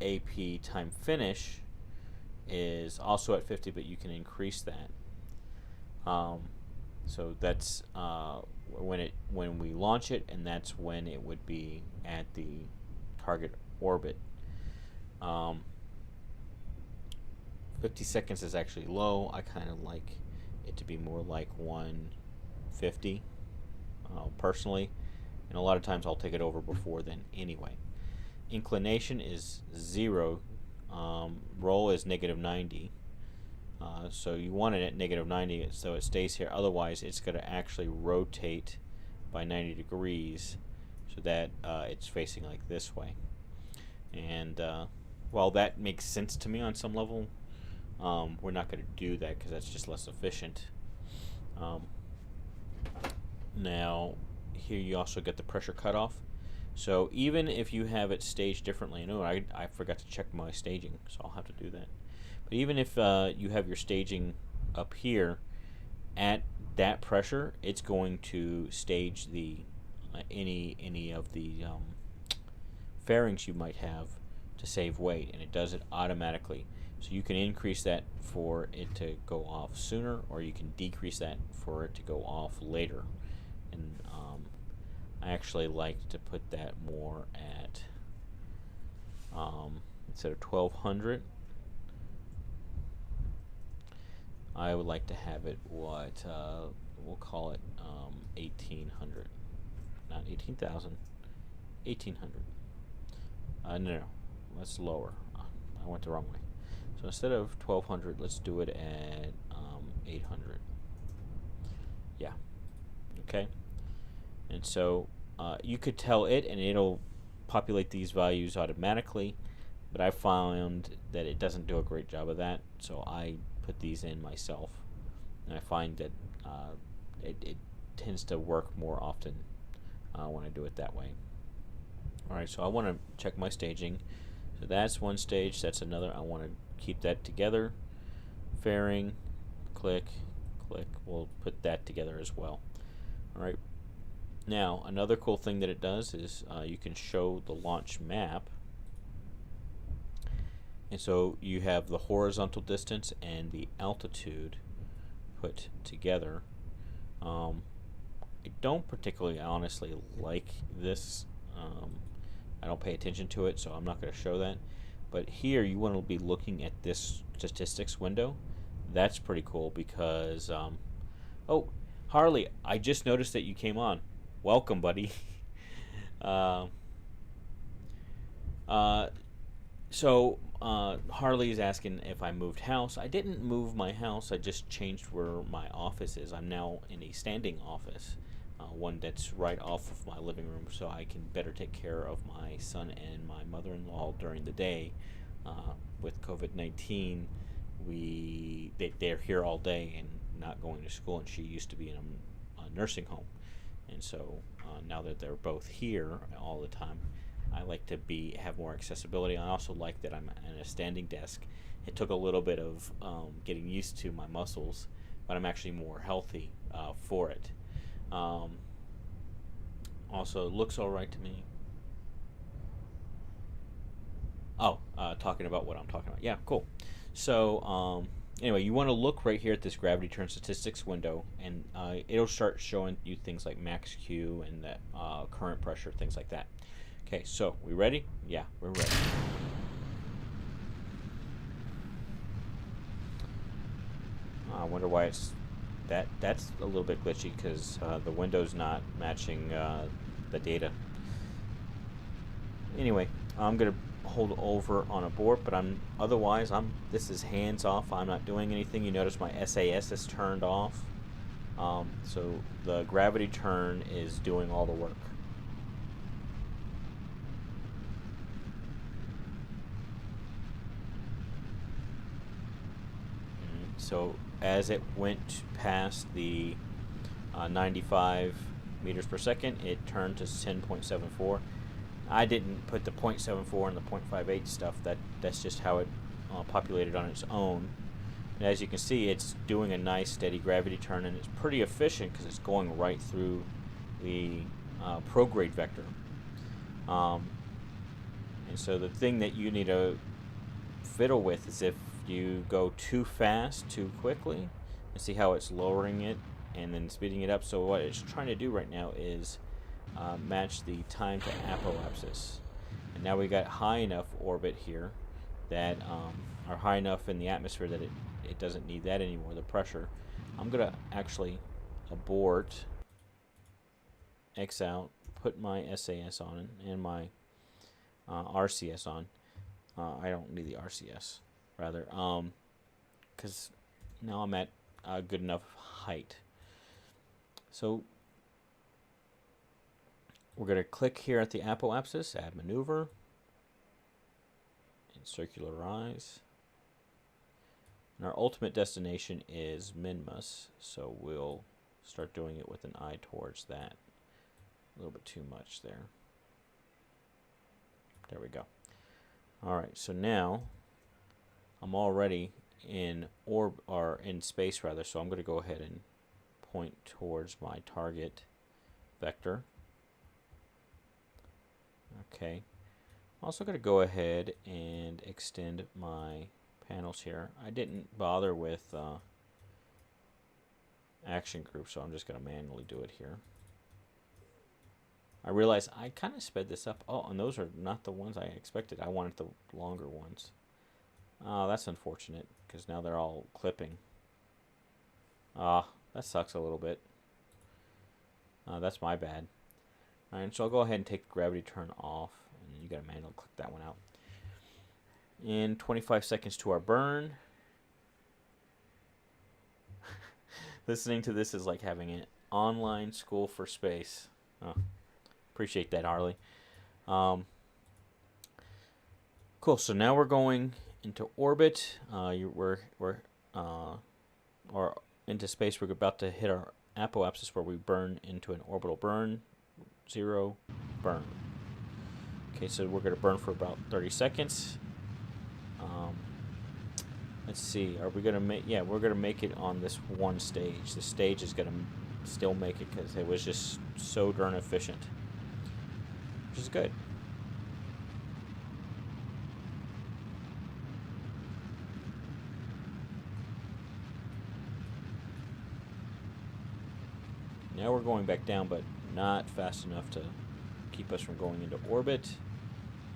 AP time finish is also at 50, but you can increase that. So that's when we launch it, and that's when it would be at the target orbit. 50 seconds is actually low. I kind of like it to be more like 150 personally, and a lot of times I'll take it over before then anyway. Inclination is 0. Roll is -90. So you want it at -90 so it stays here. Otherwise, it's going to actually rotate by 90 degrees so that it's facing like this way. And while that makes sense to me on some level, we're not going to do that because that's just less efficient. Now, here you also get the pressure cutoff. So even if you have it staged differently, I forgot to check my staging, so I'll have to do that. But even if you have your staging up here, at that pressure, it's going to stage the any of the fairings you might have to save weight, and it does it automatically. So you can increase that for it to go off sooner, or you can decrease that for it to go off later. And I actually like to put that more at instead of 1200. I would like to have it what we'll call it 1800, not 18,000, 1800. No, that's lower. I went the wrong way. So instead of 1200, let's do it at 800. Yeah. Okay. And so you could tell it, and it'll populate these values automatically. But I found that it doesn't do a great job of that, so I put these in myself. And I find that it tends to work more often when I do it that way. Alright, so I want to check my staging. So that's one stage, that's another. I want to keep that together. Fairing, click, click. We'll put that together as well. Alright. Now, another cool thing that it does is you can show the launch map. And so you have the horizontal distance and the altitude put together. I don't particularly honestly like this. I don't pay attention to it, so I'm not going to show that. But here you want to be looking at this statistics window. That's pretty cool because, oh, Harley, I just noticed that you came on. Welcome, buddy. So Harley is asking if I moved house. I didn't move my house. I just changed where my office is. I'm now in a standing office, one that's right off of my living room, so I can better take care of my son and my mother-in-law during the day. With COVID-19, they're here all day and not going to school, and she used to be in a nursing home, and so now that they're both here all the time, I like to have more accessibility. I also like that I'm at a standing desk. It took a little bit of getting used to my muscles, but I'm actually more healthy for it. Also, it looks all right to me. Oh, talking about what I'm talking about. Yeah, cool. So, anyway, you want to look right here at this gravity turn statistics window, and it'll start showing you things like max Q and the current pressure, things like that. Okay, so we ready? Yeah, we're ready. I wonder why it's that's a little bit glitchy because the window's not matching the data. Anyway, I'm gonna hold over on abort, but this is hands off. I'm not doing anything. You notice my SAS is turned off, so the gravity turn is doing all the work. So as it went past the 95 meters per second, it turned to 10.74. I didn't put the 0.74 and the 0.58 stuff. That's just how it populated on its own. And as you can see, it's doing a nice steady gravity turn, and it's pretty efficient because it's going right through the prograde vector. And so the thing that you need to fiddle with is if you go too fast, too quickly, and see how it's lowering it and then speeding it up. So what it's trying to do right now is match the time to apoapsis. And now we got high enough orbit here that, or high enough in the atmosphere that it doesn't need that anymore, the pressure. I'm going to actually abort, X out, put my SAS on and my RCS on. I don't need the RCS, rather, because now I'm at a good enough height. So we're going to click here at the apoapsis, add maneuver, and circularize. And our ultimate destination is Minmus, so we'll start doing it with an eye towards that. A little bit too much there. There we go. Alright, so now I'm already in space rather, so I'm going to go ahead and point towards my target vector. Okay. I'm also going to go ahead and extend my panels here. I didn't bother with action group, so I'm just going to manually do it here. I realize I kind of sped this up. Oh, and those are not the ones I expected. I wanted the longer ones. Oh, that's unfortunate, because now they're all clipping. That sucks a little bit. That's my bad. Alright, so I'll go ahead and take the gravity turn off, and you gotta manually click that one out. In 25 seconds to our burn. Listening to this is like having an online school for space. Oh, appreciate that, Harley. Um, cool. So now we're going into orbit. We're or into space. We're about to hit our apoapsis where we burn into an orbital burn. 0 burn. Okay, so we're going to burn for about 30 seconds. Let's see. Are we going to make... Yeah, we're going to make it on this one stage. The stage is going to still make it because it was just so darn efficient. Which is good. Now we're going back down, but not fast enough to keep us from going into orbit.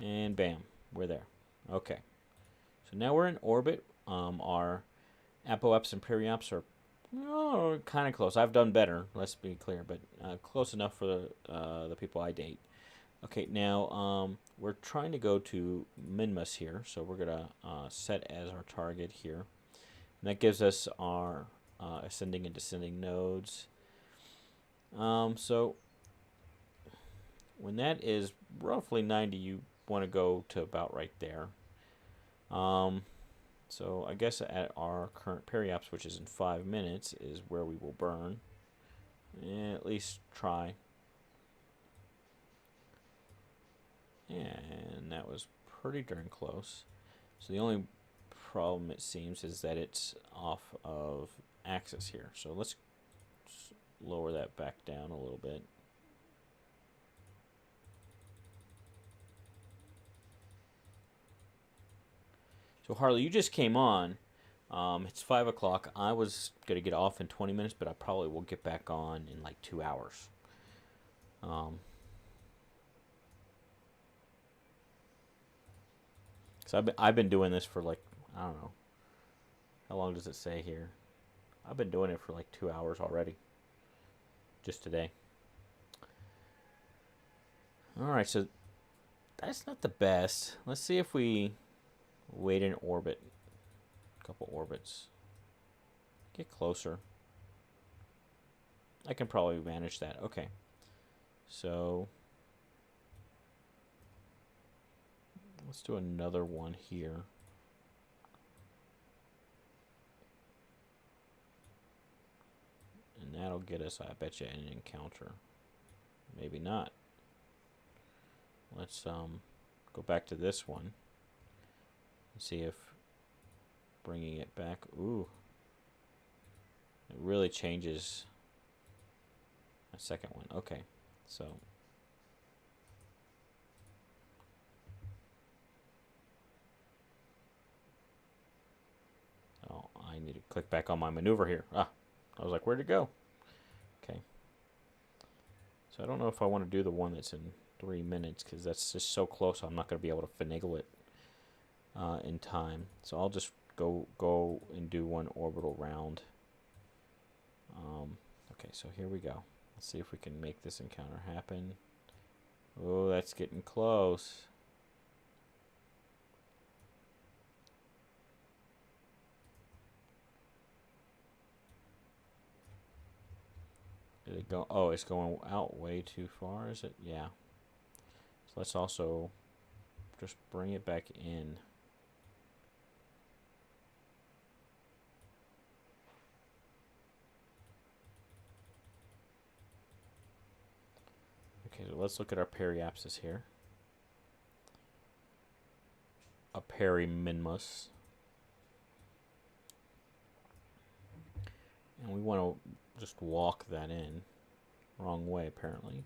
And bam, we're there. Okay. So now we're in orbit. Our apoaps and periops are kind of close. I've done better, let's be clear, but close enough for the people I date. Okay, now we're trying to go to Minmus here, so we're going to set as our target here. And that gives us our ascending and descending nodes. So when that is roughly 90, you want to go to about right there. So I guess at our current periops, which is in 5 minutes, is where we will burn. And at least try. And that was pretty darn close. So the only problem, it seems, is that it's off of axis here. So let's lower that back down a little bit. So Harley, you just came on. It's 5 o'clock. I was going to get off in 20 minutes, but I probably will get back on in like 2 hours. So I've been doing this for like, I don't know. How long does it say here? I've been doing it for like 2 hours already. Just today. Alright, so that's not the best. Let's see if we wait in orbit. A couple orbits. Get closer. I can probably manage that. Okay. So let's do another one here. And that'll get us, I bet you, an encounter. Maybe not. Let's go back to this one and see if bringing it back. Ooh. It really changes a second one. Okay. So I need to click back on my maneuver here. I was like, where'd it go? Okay. So I don't know if I want to do the one that's in 3 minutes because that's just so close. I'm not going to be able to finagle it in time. So I'll just go and do one orbital round. Okay, so here we go. Let's see if we can make this encounter happen. Oh, that's getting close. Did it go? Oh, it's going out way too far, is it? Yeah. So let's also just bring it back in. Okay, so let's look at our periapsis here. A periminmus. And we want to just walk that in. Wrong way, apparently.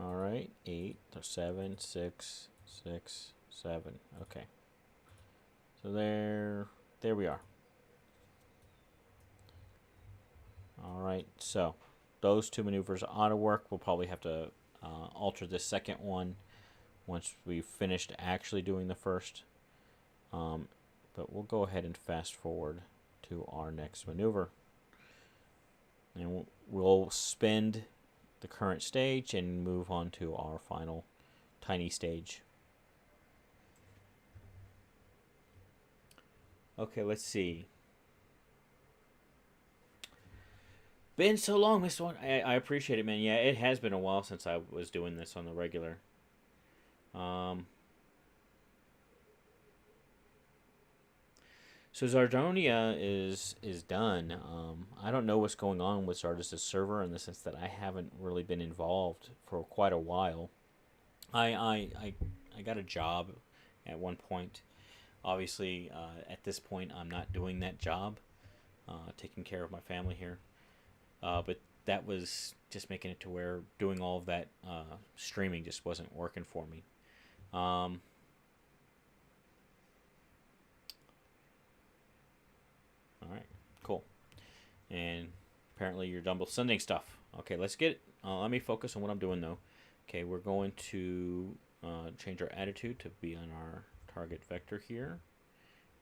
Alright, 8, 7, 6, 6, 7. Okay. So there we are. Alright, so those two maneuvers ought to work. We'll probably have to alter the second one once we've finished actually doing the first. But we'll go ahead and fast forward to our next maneuver. And we'll spend the current stage and move on to our final tiny stage. Okay, let's see. been so long, Mr. One. I appreciate it, man. Yeah, it has been a while since I was doing this on the regular. Um, so Zardonia is done. I don't know what's going on with Zardis' server in the sense that I haven't really been involved for quite a while. I got a job at one point. Obviously, at this point, I'm not doing that job, taking care of my family here. But that was just making it to where doing all of that streaming just wasn't working for me. Um, all right, cool. And apparently you're done with sending stuff. Okay, let's get. Let me focus on what I'm doing though. Okay, we're going to change our attitude to be on our target vector here.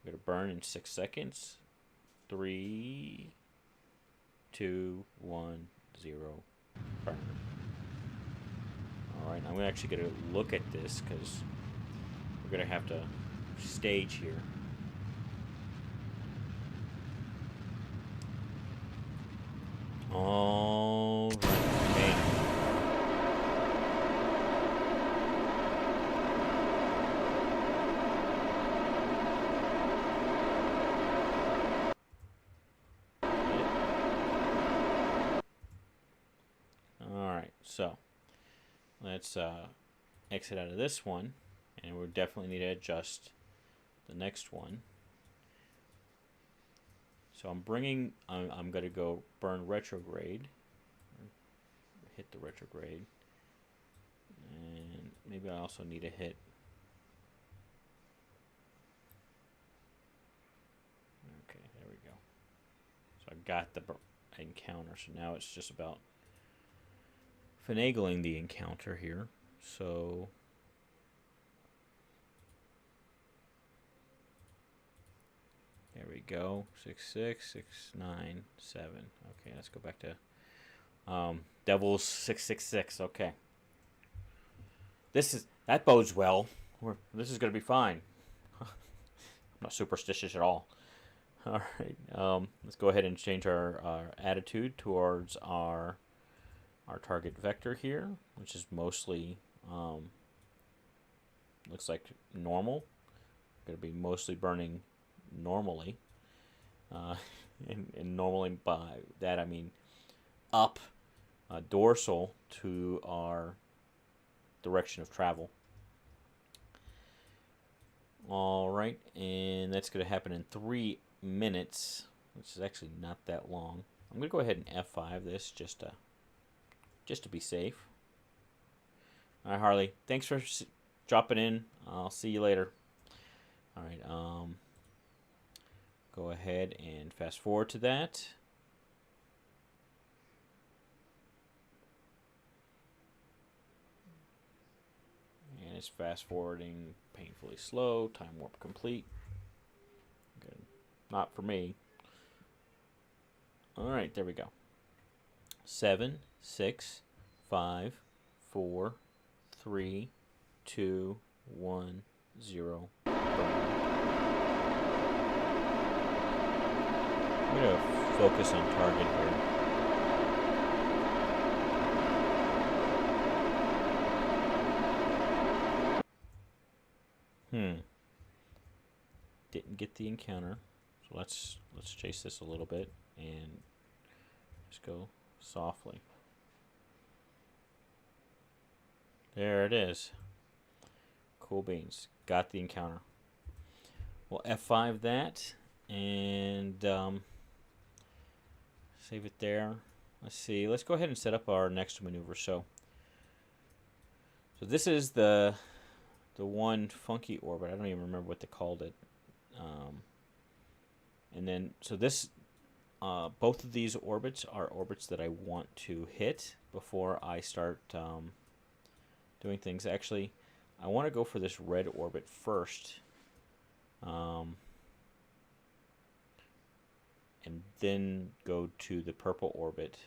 We're gonna burn in 6 seconds. 3, 2, 1, 0. Burn. All right, I'm actually gonna look at this because we're gonna have to stage here. All right. Okay. All right. So let's exit out of this one, and we definitely need to adjust the next one. So I'm going to go burn retrograde, hit the retrograde, and maybe I also need to hit. Okay, there we go. So I got the encounter. So now it's just about finagling the encounter here. So there we go. 6, 6, 6, 9, 7. Okay, let's go back to Devil's 666. Okay. That bodes well. This is gonna be fine. I'm not superstitious at all. All right. Let's go ahead and change our attitude towards our target vector here, which is mostly looks like normal. Going to be mostly burning normally, and normally by that I mean up dorsal to our direction of travel. All right, and that's going to happen in 3 minutes, which is actually not that long. I'm going to go ahead and F5 this just to be safe. All right, Harley, thanks for dropping in. I'll see you later. All right, go ahead and fast forward to that. And it's fast forwarding painfully slow. Time warp complete. Good. Not for me. All right, there we go. 7, 6, 5, 4, 3, 2, 1, 0. Burn. I'm going to focus on target here. Didn't get the encounter. So let's chase this a little bit and just go softly. There it is. Cool beans. Got the encounter. We'll F5 that and save it there. Let's see. Let's go ahead and set up our next maneuver. So this is the one funky orbit. I don't even remember what they called it. And then so this both of these orbits are orbits that I want to hit before I start doing things. Actually, I want to go for this red orbit first, and then go to the purple orbit.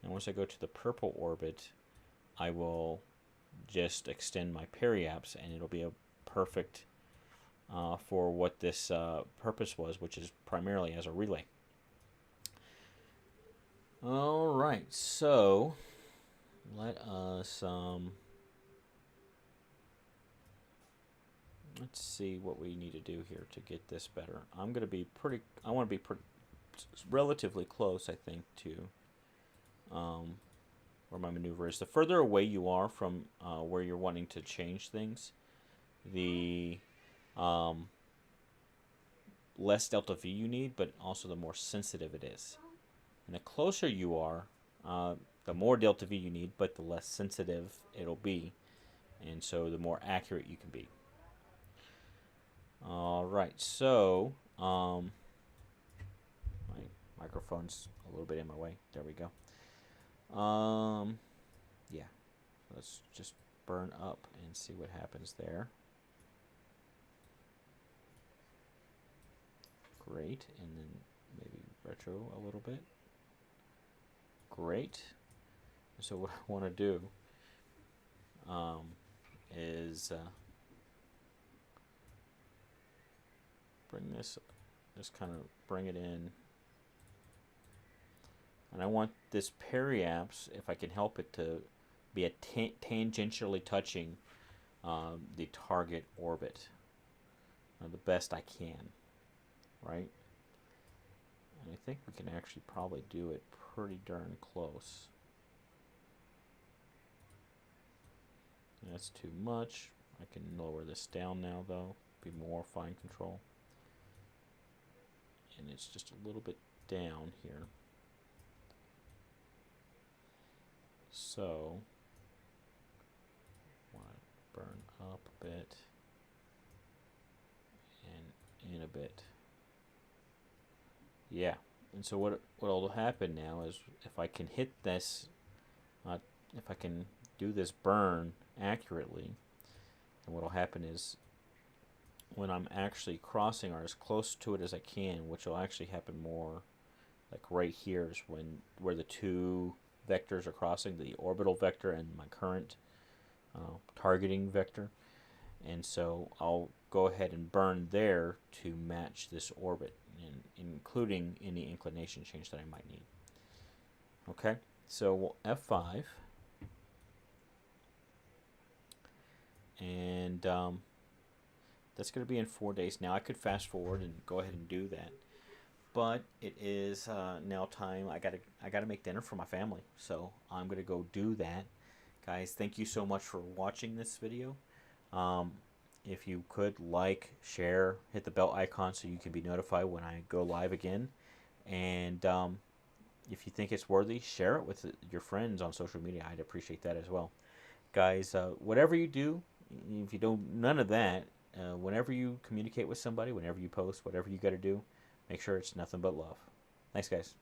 And once I go to the purple orbit, I will just extend my periaps, and it'll be a perfect for what this purpose was, which is primarily as a relay. All right, so let us let's see what we need to do here to get this better. I'm gonna be pretty. I want to be relatively close, I think, to um, where my maneuver is. The further away you are from where you're wanting to change things, the um, less delta V you need, but also the more sensitive it is. And the closer you are, the more delta V you need, but the less sensitive it'll be. And so the more accurate you can be. All right, so my microphone's a little bit in my way. There we go. Yeah, let's just burn up and see what happens there. Great, and then maybe retro a little bit. Great. So what I want to do is bring this, just kind of bring it in. And I want this periapse, if I can help it, to be a tangentially touching the target orbit the best I can, right? And I think we can actually probably do it pretty darn close. That's too much. I can lower this down now, though. Be more fine control. And it's just a little bit down here. So, want to burn up a bit and in a bit. Yeah, and so what will happen now is if I can hit this, if I can do this burn accurately, then what will happen is when I'm actually crossing or as close to it as I can, which will actually happen more like right here is where the two vectors are crossing, the orbital vector and my current targeting vector. And so I'll go ahead and burn there to match this orbit, including any inclination change that I might need. Okay, so we'll F5. And that's going to be in 4 days. Now I could fast forward and go ahead and do that, but it is now time. I gotta make dinner for my family, so I'm gonna go do that. Guys, thank you so much for watching this video. If you could like, share, hit the bell icon so you can be notified when I go live again, and if you think it's worthy, share it with your friends on social media. I'd appreciate that as well. Guys, whatever you do, if you don't none of that, whenever you communicate with somebody, whenever you post, whatever you got to do, make sure it's nothing but love. Thanks, guys.